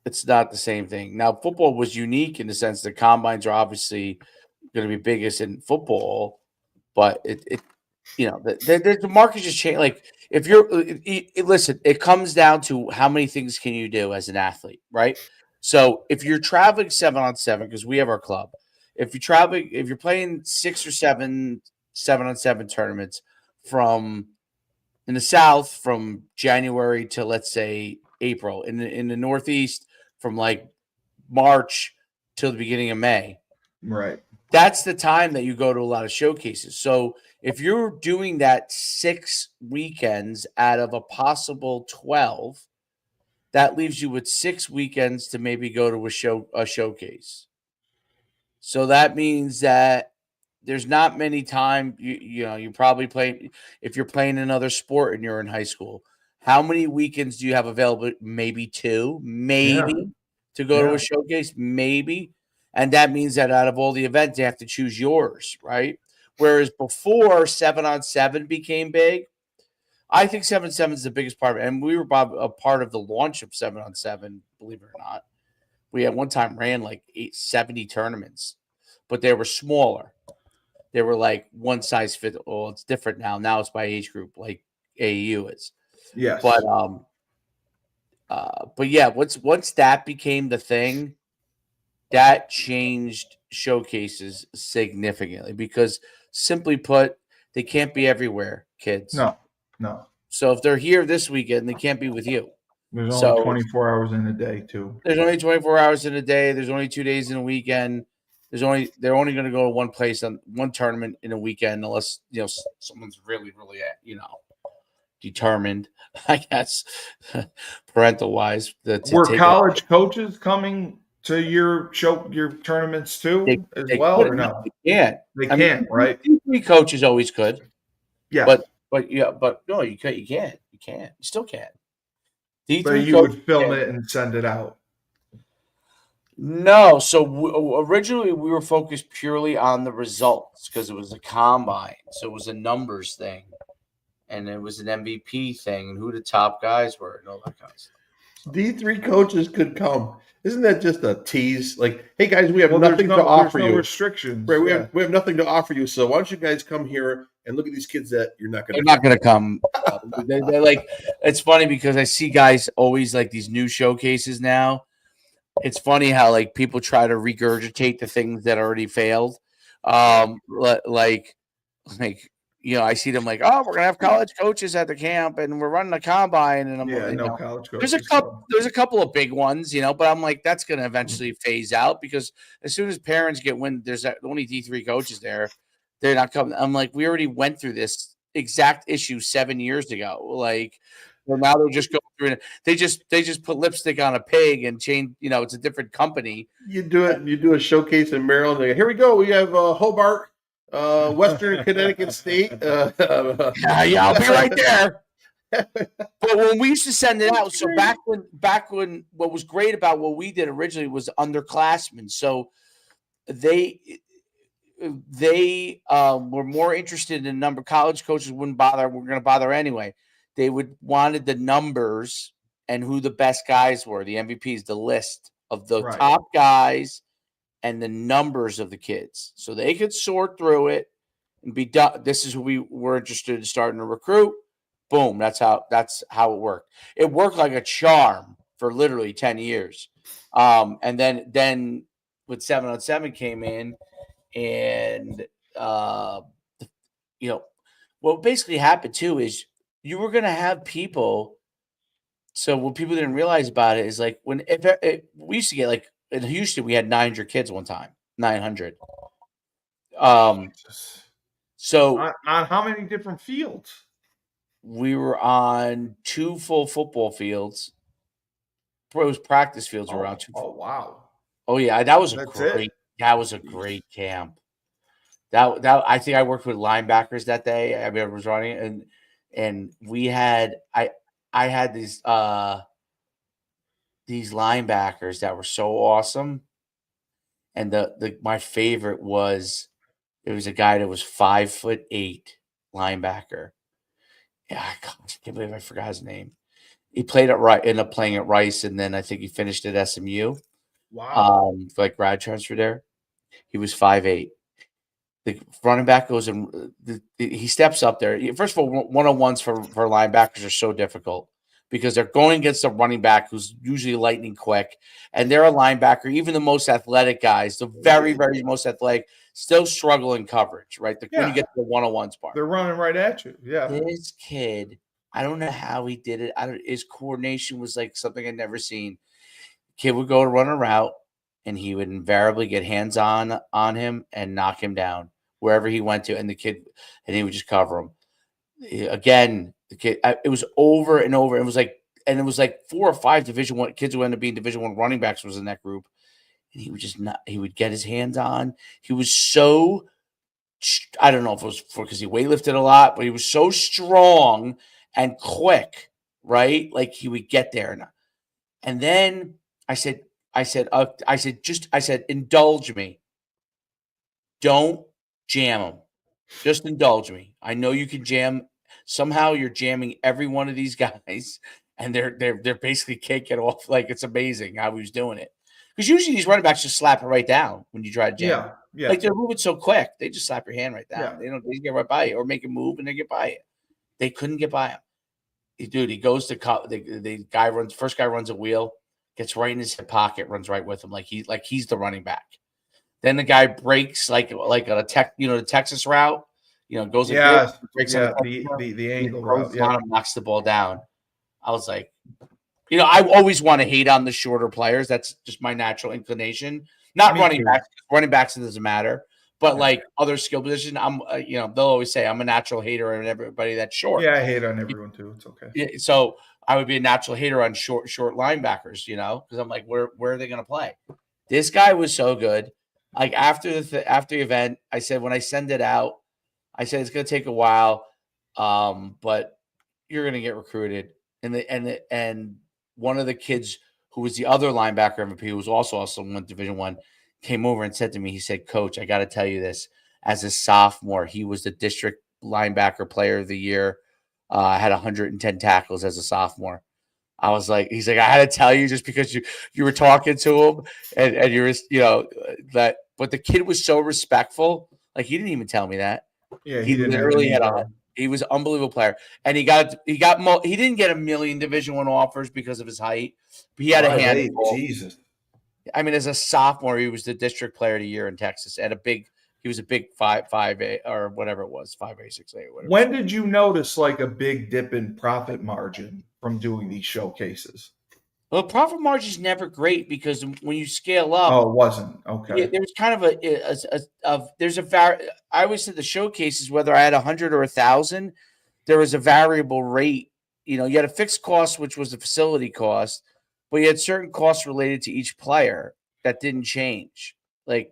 Speaker 3: it's not the same thing. Now, football was unique in the sense the combines are obviously going to be biggest in football, but the market just changed. Like if you're listen, it comes down to how many things can you do as an athlete, right? So if you're traveling 7-on-7, because we have our club, if you're playing 6 or 7-on-7 tournaments from in the South from January to let's say April, in the Northeast from like March till the beginning of May.
Speaker 1: Right.
Speaker 3: that's the time that you go to a lot of showcases. So if you're doing that 6 weekends out of a possible 12, that leaves you with 6 weekends to maybe go to a showcase. So that means that there's not many time you probably play if you're playing another sport and you're in high school. How many weekends do you have available? Maybe 2,
Speaker 1: Yeah,
Speaker 3: maybe to go to
Speaker 1: yeah,
Speaker 3: a showcase, maybe. And that means that out of all the events, you have to choose yours, right? Whereas before 7-on-7 became big, I think 7-on-7 is the biggest part. And we were a part of the launch of 7-on-7, believe it or not. We at one time ran like 70 tournaments, but they were smaller. They were like one size fit. Well, it's different now. Now it's by age group, like AAU is. But
Speaker 1: yes.
Speaker 3: but yeah, once that became the thing, that changed showcases significantly because simply put, they can't be everywhere, kids.
Speaker 1: No, no.
Speaker 3: So if they're here this weekend, they can't be with you.
Speaker 1: There's only
Speaker 3: So
Speaker 1: 24 hours in a day, too.
Speaker 3: there's only 24 hours in a day. There's only 2 days in a weekend. They're only going to go to one place on one tournament in a weekend, unless someone's really, really determined, I guess, parental wise. To
Speaker 1: Were
Speaker 3: take it.
Speaker 1: college coaches coming to your tournaments
Speaker 3: They,
Speaker 1: too, as
Speaker 3: they
Speaker 1: well, or
Speaker 3: couldn't.
Speaker 1: no?
Speaker 3: They can't.
Speaker 1: They
Speaker 3: I mean,
Speaker 1: can't, right?
Speaker 3: D3 coaches always could,
Speaker 1: Yeah,
Speaker 3: but no, you can't. You can't. You can't. You still can't.
Speaker 1: but
Speaker 3: D3
Speaker 1: you
Speaker 3: coaches
Speaker 1: would film
Speaker 3: can't.
Speaker 1: it and send it out.
Speaker 3: No, so originally we were focused purely on the results because it was a combine, so it was a numbers thing, and it was an MVP thing, and who the top guys were, and all that kind of stuff.
Speaker 2: D3 coaches could come. Isn't that just a tease? Like, hey guys, we have
Speaker 1: Well,
Speaker 2: nothing to offer
Speaker 1: there's no
Speaker 2: you.
Speaker 1: restrictions.
Speaker 2: Right,
Speaker 1: Yeah.
Speaker 2: we have nothing to offer you. So why don't you guys come here and look at these kids that you're not going
Speaker 3: They're
Speaker 2: to.
Speaker 3: not going to come. They're like, it's funny because I see guys always like these new showcases now. It's funny how like people try to regurgitate the things that already failed. Like I see them like, oh, we're gonna have college coaches at the camp, and we're running a combine, and I'm,
Speaker 1: Yeah, no college
Speaker 3: there's a
Speaker 1: coaches.
Speaker 3: couple, there's a couple of big ones, but I'm like, that's gonna eventually phase out because as soon as parents get wind, there's only D3 coaches there, they're not coming. I'm like, we already went through this exact issue 7 years ago. Like, well, now they're just going through it. They just put lipstick on a pig and change. It's a different company.
Speaker 2: You do it. You do a showcase in Maryland. Here we go. We have Hobart, Western Connecticut State.
Speaker 3: Yeah, I'll be right there. But when we used to send it out, so back when what was great about what we did originally was underclassmen. So they were more interested in number. College coaches wouldn't bother. We're going to bother anyway. They wanted the numbers and who the best guys were, the MVPs, the list of the
Speaker 1: Right.
Speaker 3: top guys and the numbers of the kids, so they could sort through it and be done. This is who we were interested in starting to recruit. Boom. That's how it worked. It worked like a charm for literally 10 years. And then with 7-on-7 came in, and what basically happened too is you were going to have people. So what people didn't realize about it is like we used to get like in Houston, we had 900 kids one time, 900. So
Speaker 1: On how many different fields?
Speaker 3: we were on 2 full football fields. Pros practice fields were around 2.
Speaker 1: Oh wow!
Speaker 3: Oh yeah, that was
Speaker 1: That's
Speaker 3: that was a great camp. That I think I worked with linebackers that day. I mean, I was running and we had I had these linebackers that were so awesome. And my favorite was there was a guy that was 5'8" linebacker. Yeah, gosh, I can't believe I forgot his name. He played at Rice, ended up playing at Rice, and then I think he finished at SMU.
Speaker 1: Wow!
Speaker 3: For like grad transfer there. He was 5'8". The running back goes and he steps up there. First of all, 1-on-1s for linebackers are so difficult because they're going against a running back who's usually lightning quick, and they're a linebacker. Even the most athletic guys, the very, very most athletic, still struggle in coverage, right? When you get to the 1-on-1s part.
Speaker 1: They're running right at you. Yeah.
Speaker 3: This kid, I don't know how he did it. His coordination was like something I'd never seen. Kid would go to run a route. and he would invariably get hands on him and knock him down wherever he went to, and he would just cover him. Again, the kid, it was over and over. It was like 4 or 5 Division I kids who ended up being Division I running backs was in that group, and he would just not. He would get his hands on. He was so, I don't know if it was because he weightlifted a lot, but he was so strong and quick, right? Like he would get there, and then I said, indulge me. Don't jam him. Just indulge me. I know you can jam. Somehow you're jamming every one of these guys, and they're basically can't get off. Like it's amazing how he was doing it. Because usually these running backs just slap it right down when you try to jam.
Speaker 1: Yeah, yeah,
Speaker 3: Like they're moving so quick, they just slap your hand right down.
Speaker 1: yeah.
Speaker 3: They get right by you or make a move and they get by you. They couldn't get by him. Dude, he goes to the guy runs. First guy runs a wheel, gets right in his hip pocket, runs right with him like he's the running back. Then the guy breaks like a the Texas route, goes like
Speaker 1: Yeah,
Speaker 3: this, breaks
Speaker 1: yeah.
Speaker 3: on
Speaker 1: The angle
Speaker 3: throws
Speaker 1: route. Yeah,
Speaker 3: down and knocks the ball down. I was like, I always want to hate on the shorter players. That's just my natural inclination. Not
Speaker 1: Me
Speaker 3: running
Speaker 1: too.
Speaker 3: backs. Running backs, it doesn't matter. But
Speaker 1: Yeah.
Speaker 3: like other skill position, I'm, they'll always say I'm a natural hater on everybody that's short.
Speaker 1: Yeah, I hate on everyone too. It's okay.
Speaker 3: Yeah, so I would be a natural hater on short linebackers, because I'm like, where are they going to play? This guy was so good. Like after the event, I said when I send it out, I said it's going to take a while, but you're going to get recruited. And one of the kids who was the other linebacker MVP, who was also in Division I, came over and said to me, he said, "Coach, I got to tell you this. As a sophomore, he was the district linebacker player of the year. Had 110 tackles as a sophomore." I was like, he's like, I had to tell you just because you were talking to him and you were, that, but the kid was so respectful. Like he didn't even tell me that.
Speaker 1: Yeah,
Speaker 3: He
Speaker 1: didn't have
Speaker 3: literally
Speaker 1: any,
Speaker 3: he was an unbelievable player. And he didn't get a million Division I offers because of his height, but he had a
Speaker 1: 5'8",
Speaker 3: handful.
Speaker 1: Jesus.
Speaker 3: I mean, as a sophomore, he was the district player of the year in Texas and he was a big 5'8" or whatever it was, 5'8", 6'8", whatever.
Speaker 1: When did you notice like a big dip in profit margin from doing these showcases?
Speaker 3: Well, profit margin is never great because when you scale up,
Speaker 1: Oh, it wasn't. Okay.
Speaker 3: yeah, there's kind of I always said the showcases, whether I had 100 or 1,000, there was a variable rate. You had a fixed cost, which was the facility cost, but you had certain costs related to each player that didn't change, like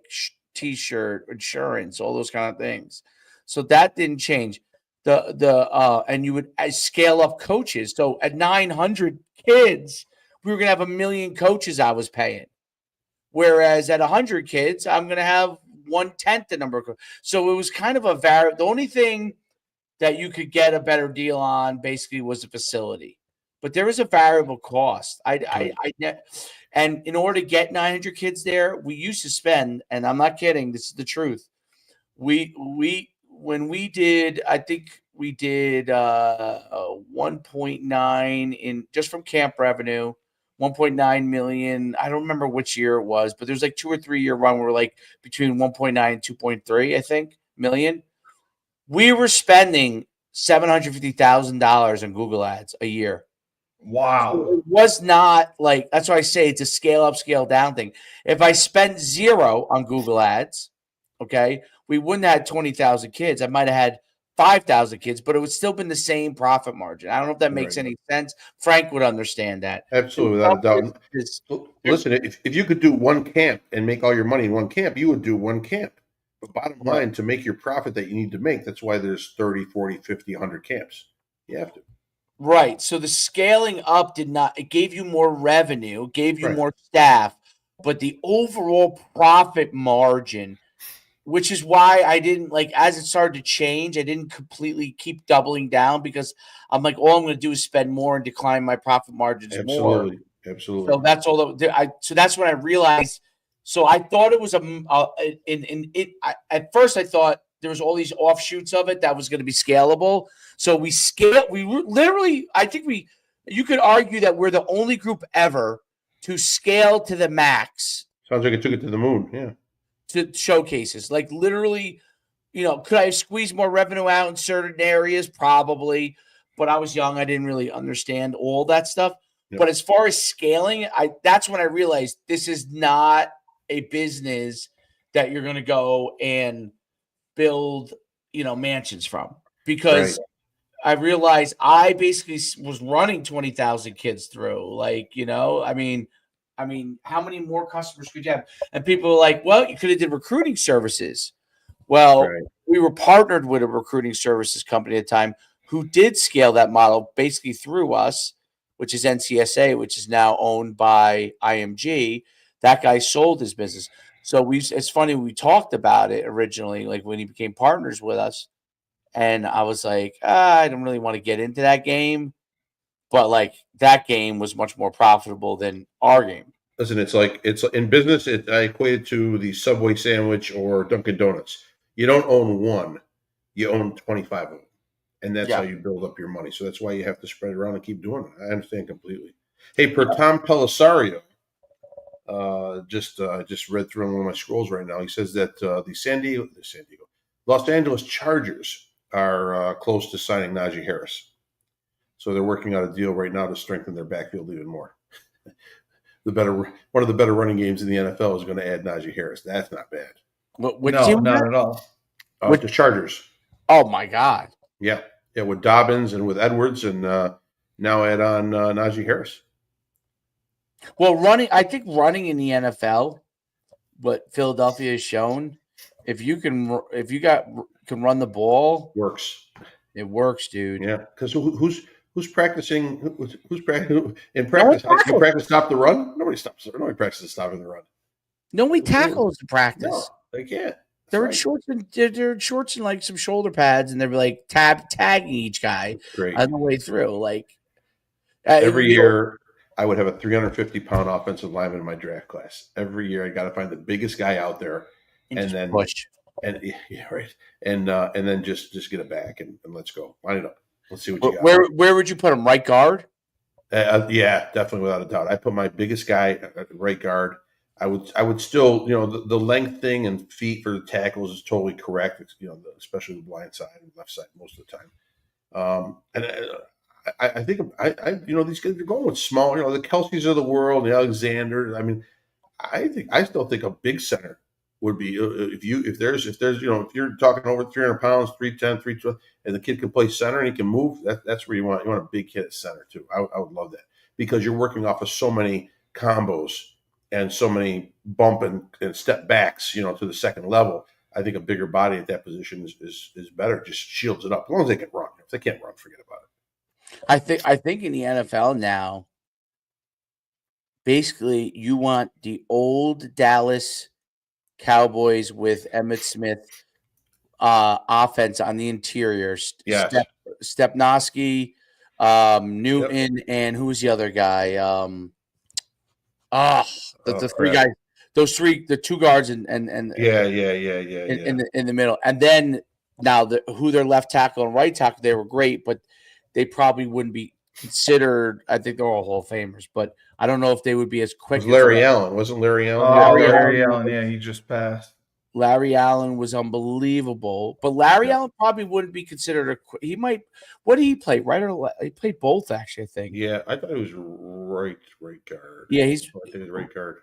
Speaker 3: T-shirt, insurance, all those kind of things. So that didn't change. And you would scale up coaches. So at 900 kids, we were going to have 1 million coaches I was paying. Whereas at 100 kids, I'm going to have 1/10 the number of coaches. So it was kind of the only thing that you could get a better deal on basically was the facility. But there was a variable cost. And in order to get 900 kids there, we used to spend, and I'm not kidding, this is the truth. When we did, I think we did 1.9 in just from camp revenue, 1.9 million. I don't remember which year it was, but there's like 2 or 3 year run where we're like between 1.9 and 2.3, I think, million. We were spending $750,000 on Google ads a year.
Speaker 1: Wow.
Speaker 3: So it was not like, that's why I say it's a scale up, scale down thing. If I spent 0 on Google ads, okay, we wouldn't have had 20,000 kids. I might have had 5,000 kids, but it would still been the same profit margin. I don't know if that makes any sense. Frank would understand that.
Speaker 2: Absolutely, without a doubt. Listen, if you could do one camp and make all your money in one camp, you would do one camp. But bottom line, to make your profit that you need to make, that's why there's 30, 40, 50, 100 camps. You have to.
Speaker 3: Right. So the scaling up it gave you more revenue, gave you
Speaker 2: Right.
Speaker 3: more staff, but the overall profit margin, which is why I didn't as it started to change, I didn't completely keep doubling down because I'm like, all I'm going to do is spend more and decline my profit margins more.
Speaker 2: Absolutely.
Speaker 3: So that's all so that's when I realized. So I thought it was at first I thought there was all these offshoots of it that was going to be scalable. So we literally, I think you could argue that we're the only group ever to scale to the max.
Speaker 2: Sounds like it took it to the moon. Yeah.
Speaker 3: To showcases, like literally, could I have squeezed more revenue out in certain areas? Probably, but I was young. I didn't really understand all that stuff. Yep. But as far as scaling, that's when I realized this is not a business that you're going to go and build, mansions from, because I realized I basically was running 20,000 kids through, I mean, how many more customers could you have? And people are like, well, you could have did recruiting services. Well,
Speaker 2: Right.
Speaker 3: we were partnered with a recruiting services company at the time who did scale that model basically through us, which is NCSA, which is now owned by IMG. That guy sold his business. So it's funny, we talked about it originally, like when he became partners with us. And I was like, I don't really want to get into that game. But like that game was much more profitable than our game.
Speaker 2: Listen, it's in business. I equate it to the Subway sandwich or Dunkin' Donuts. You don't own one; you own 25 of them, and that's how you build up your money. So that's why you have to spread it around and keep doing it. I understand completely. Hey, per Tom Pellisario, just read through one of my scrolls right now. He says that the Los Angeles Chargers are close to signing Najee Harris, so they're working out a deal right now to strengthen their backfield even more. One of the better running games in the NFL is going to add Najee Harris. That's not bad.
Speaker 1: No, not at all.
Speaker 2: With the Chargers.
Speaker 3: Oh my God.
Speaker 2: Yeah, with Dobbins and with Edwards, and now add on Najee Harris.
Speaker 3: Well, I think running in the NFL, what Philadelphia has shown, if you can run the ball,
Speaker 2: Works.
Speaker 3: It works, dude.
Speaker 2: Yeah, because who's practicing? Who's practicing in practice? You practice stop the run? Nobody practices stopping the run.
Speaker 3: Nobody tackles in practice.
Speaker 2: No, they can't.
Speaker 3: They're in shorts and like some shoulder pads, and they're like tagging each guy on the way through. Like
Speaker 2: every year, I would have a 350-pound offensive lineman in my draft class. Every year, I got to find the biggest guy out there, and then
Speaker 3: push.
Speaker 2: And then just get it back and let's go. Line it up. Let's see what you got.
Speaker 3: Where would you put him? Right guard?
Speaker 2: Yeah, definitely, without a doubt. I put my biggest guy at right guard. I would still, the length thing and feet for the tackles is totally correct. Especially the blind side and left side most of the time. And I think these guys are going with small. The Kelseys of the world, the Alexander. I mean, I still think a big center would be if you're talking over 300 pounds, 310, 312, and the kid can play center and he can move. That's where you want a big kid at center too. I would love that because you're working off of so many combos and so many bump and step backs, to the second level. I think a bigger body at that position is better. Just shields it up as long as they can run. If they can't run, forget about it.
Speaker 3: I think in the NFL now, basically you want the old Dallas Cowboys with Emmitt Smith offense on the interior.
Speaker 2: Yes.
Speaker 3: Stepnoski, Newton, and who was the other guy? The three guys, the two guards and
Speaker 2: in
Speaker 3: the middle, and then now who their left tackle and right tackle, they were great, but they probably wouldn't be considered. I think they're all Hall of Famers, but I don't know if they would be as quick.
Speaker 2: It was Larry Allen, wasn't Larry Allen?
Speaker 1: Larry Allen, yeah, he just passed.
Speaker 3: Larry Allen was unbelievable, but Larry Allen probably wouldn't be considered he might. What did he play? Right or left? He played both, actually. I think.
Speaker 2: Yeah, I thought it was right guard.
Speaker 3: Yeah,
Speaker 2: I think it was right guard.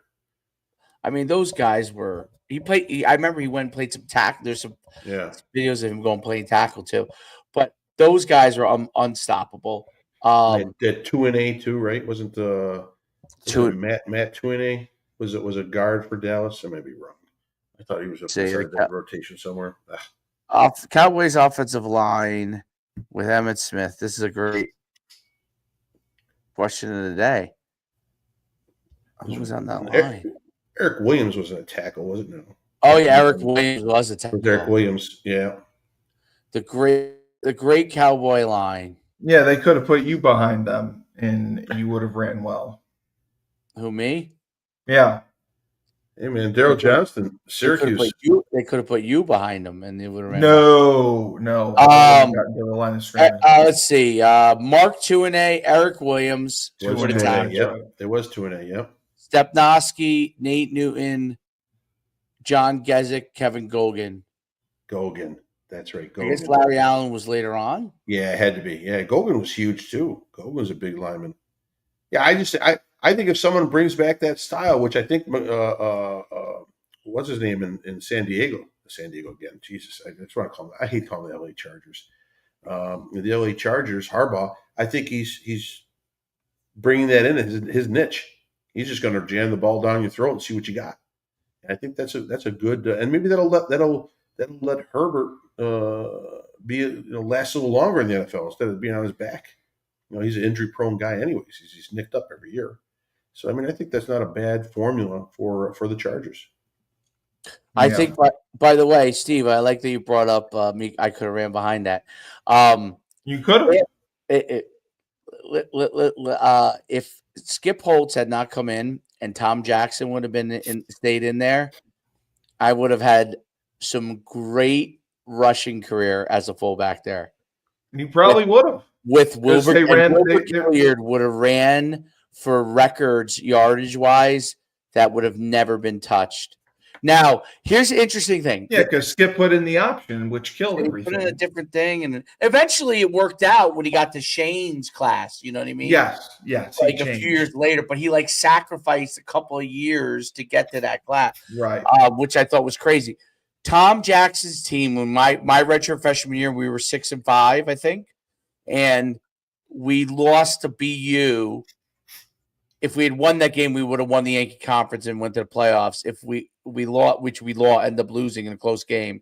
Speaker 3: I mean, those guys were. I remember he went and played some tackle. There's some videos of him going playing tackle too, but those guys are unstoppable.
Speaker 2: That 2-A too, right? Wasn't Matt 2-A was a guard for Dallas? I may be wrong. I thought he was inside that rotation somewhere.
Speaker 3: Cowboys offensive line with Emmitt Smith. This is a great question of the day. Who was on that line?
Speaker 2: Eric Williams was a tackle, wasn't it?
Speaker 3: Oh yeah, Eric Williams was a tackle.
Speaker 2: Eric Williams, yeah.
Speaker 3: The great Cowboy line.
Speaker 1: Yeah, they could have put you behind them, and you would have ran well.
Speaker 3: Who, me?
Speaker 1: Yeah.
Speaker 2: Hey man, Daryl Johnston, Syracuse.
Speaker 3: They could have put you behind them, and they would have ran.
Speaker 1: No.
Speaker 3: Let's see. Mark 2-A, Eric Williams.
Speaker 2: There was 2-A. Yep.
Speaker 3: Stepnoski, Nate Newton, John Gezick, Kevin Gogan.
Speaker 2: That's right.
Speaker 3: I guess Larry Allen was later on.
Speaker 2: Yeah, it had to be. Yeah, Gogan was huge too. Gogan was a big lineman. Yeah, I think if someone brings back that style, which I think what's his name in San Diego? San Diego again. Jesus, I just want to call them. I hate calling the LA Chargers. The LA Chargers, Harbaugh. I think he's bringing that in as his niche. He's just going to jam the ball down your throat and see what you got. And I think that's a good, and maybe that'll let Herbert be last a little longer in the NFL instead of being on his back. He's an injury prone guy anyways. He's nicked up every year. So I think that's not a bad formula for the Chargers.
Speaker 3: I think, by the way, Steve, I like that you brought up me. I could have ran behind that.
Speaker 1: You could have.
Speaker 3: If Skip Holtz had not come in and Tom Jackson would have stayed in there, I would have had some great rushing career as a fullback there.
Speaker 1: You probably would have.
Speaker 3: With Wilbur, Gilliard would have ran for records yardage wise that would have never been touched. Now, here's the interesting thing.
Speaker 1: Yeah, because Skip put in the option, which killed everything.
Speaker 3: He put in a different thing, and eventually it worked out when he got to Shane's class. You know what I mean?
Speaker 1: Yes.
Speaker 3: Like a few years later, but he sacrificed a couple of years to get to that class,
Speaker 1: right?
Speaker 3: Which I thought was crazy. Tom Jackson's team, when my redshirt freshman year, we were 6-5, I think, and we lost to BU. If we had won that game, we would have won the Yankee Conference and went to the playoffs. If we lost, which we ended up losing in a close game,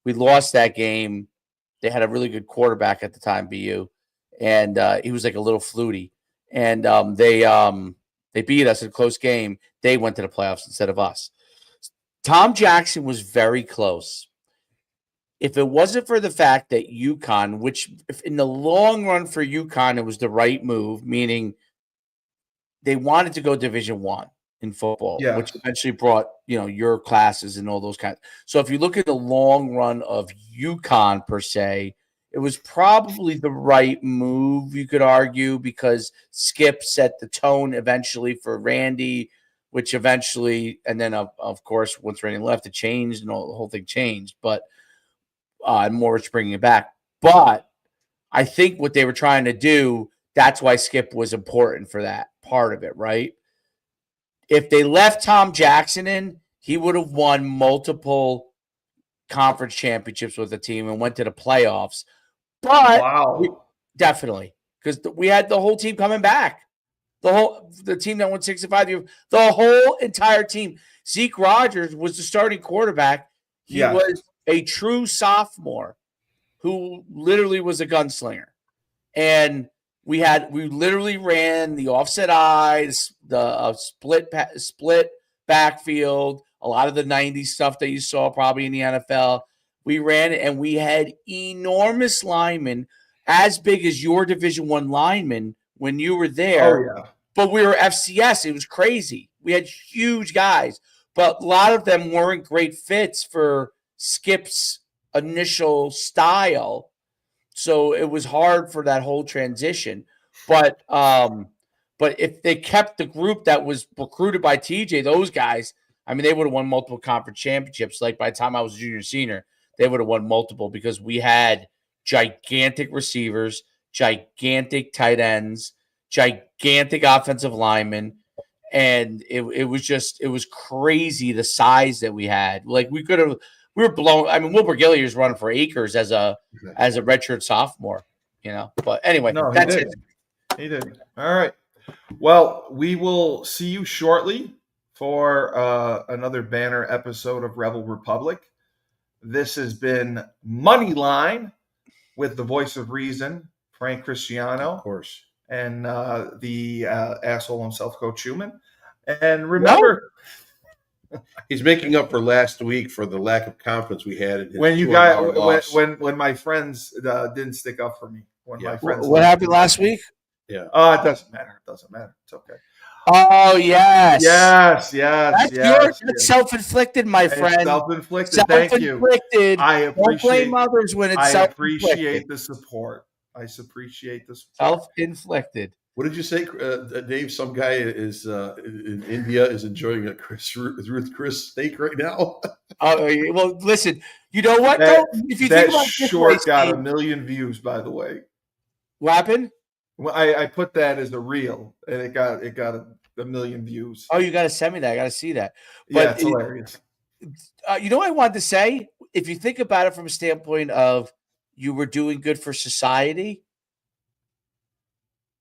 Speaker 3: we lost that game. They had a really good quarterback at the time, BU, and he was like a little fluty. And they beat us in a close game. They went to the playoffs instead of us. Tom Jackson was very close. If it wasn't for the fact that UConn, which if in the long run for UConn, it was the right move, meaning they wanted to go Division I in football, which eventually brought, your classes and all those kinds. So if you look at the long run of UConn per se, it was probably the right move, you could argue, because Skip set the tone eventually for Randy, which eventually, and then of course, once Randy left, it changed and the whole thing changed, but Moritz bringing it back. But I think what they were trying to do, that's why Skip was important for that part of it, right? If they left Tom Jackson in, he would have won multiple conference championships with the team and went to the playoffs. But definitely, because we had the whole team coming back. The team that won 6-5, the whole entire team. Zeke Rogers was the starting quarterback. He was a true sophomore who literally was a gunslinger. And we literally ran the offset eyes, the split backfield, a lot of the 90s stuff that you saw probably in the NFL. We ran it, and we had enormous linemen, as big as your Division I linemen when you were there.
Speaker 1: Oh, yeah.
Speaker 3: But we were FCS. It was crazy. We had huge guys, but a lot of them weren't great fits for Skip's initial style. So it was hard for that whole transition. But if they kept the group that was recruited by TJ, those guys, they would have won multiple conference championships. Like by the time I was a junior, senior, they would have won multiple because we had gigantic receivers, gigantic tight ends, gigantic offensive linemen. And it was crazy the size that we had. Like we were blown. Wilbur Gilliard was running for acres as a redshirt sophomore, But anyway, that's it.
Speaker 1: He did. All right. Well, we will see you shortly for another banner episode of Rebel Republic. This has been Moneyline with the voice of reason, Frank Cristiano,
Speaker 2: of course,
Speaker 1: and the asshole himself, Coach Schuman. And remember,
Speaker 2: he's making up for last week for the lack of confidence we had.
Speaker 1: When my friends didn't stick up for me.
Speaker 3: What happened last week?
Speaker 2: Yeah.
Speaker 1: It doesn't matter. It doesn't matter. It's okay.
Speaker 3: Oh, yes.
Speaker 1: That's
Speaker 3: self-inflicted, my friend.
Speaker 1: Self-inflicted. Thank you. I appreciate.
Speaker 3: Don't blame others when it's self-inflicted.
Speaker 1: I appreciate the support.
Speaker 3: Self-inflicted.
Speaker 2: What did you say, Dave? Some guy is in India is enjoying a Ruth Chris steak right now.
Speaker 3: Well, listen. You know what?
Speaker 1: If you think about short got a million views, by the way.
Speaker 3: What happened?
Speaker 1: Well, I put that as a reel, and it got a million views.
Speaker 3: Oh, you got to send me that. I got to see that.
Speaker 1: But it's hilarious.
Speaker 3: You know what I wanted to say? If you think about it from a standpoint of you were doing good for society,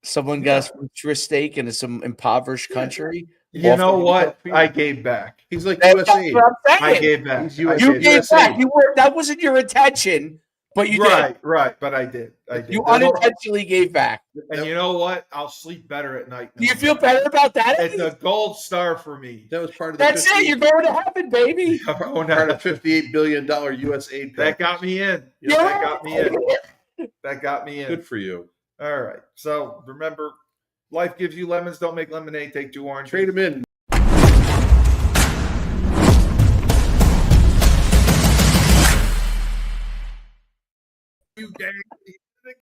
Speaker 3: someone got us for a steak in some impoverished country.
Speaker 1: You know what? I gave back.
Speaker 2: He's like
Speaker 3: That's
Speaker 2: USAID.
Speaker 3: what I'm saying.
Speaker 1: I gave back.
Speaker 2: He's
Speaker 1: I
Speaker 3: You
Speaker 1: did.
Speaker 3: gave back.
Speaker 2: USAID.
Speaker 3: You were that wasn't your intention, but you did.
Speaker 1: Right, but I did.
Speaker 3: You unintentionally gave back.
Speaker 1: And you know what? I'll sleep better at night.
Speaker 3: Do you feel better about that?
Speaker 1: It's a gold star for me.
Speaker 2: That was part of the
Speaker 3: That's it. You're going to heaven, baby.
Speaker 1: Oh,
Speaker 2: part
Speaker 1: no.
Speaker 2: of $58 billion USAID.
Speaker 1: That got me in.
Speaker 3: Yeah.
Speaker 1: That got me in. That got me in.
Speaker 2: Good for you.
Speaker 1: All right. So remember, life gives you lemons. Don't make lemonade. Take 2 oranges.
Speaker 2: Trade him in.
Speaker 1: You gang.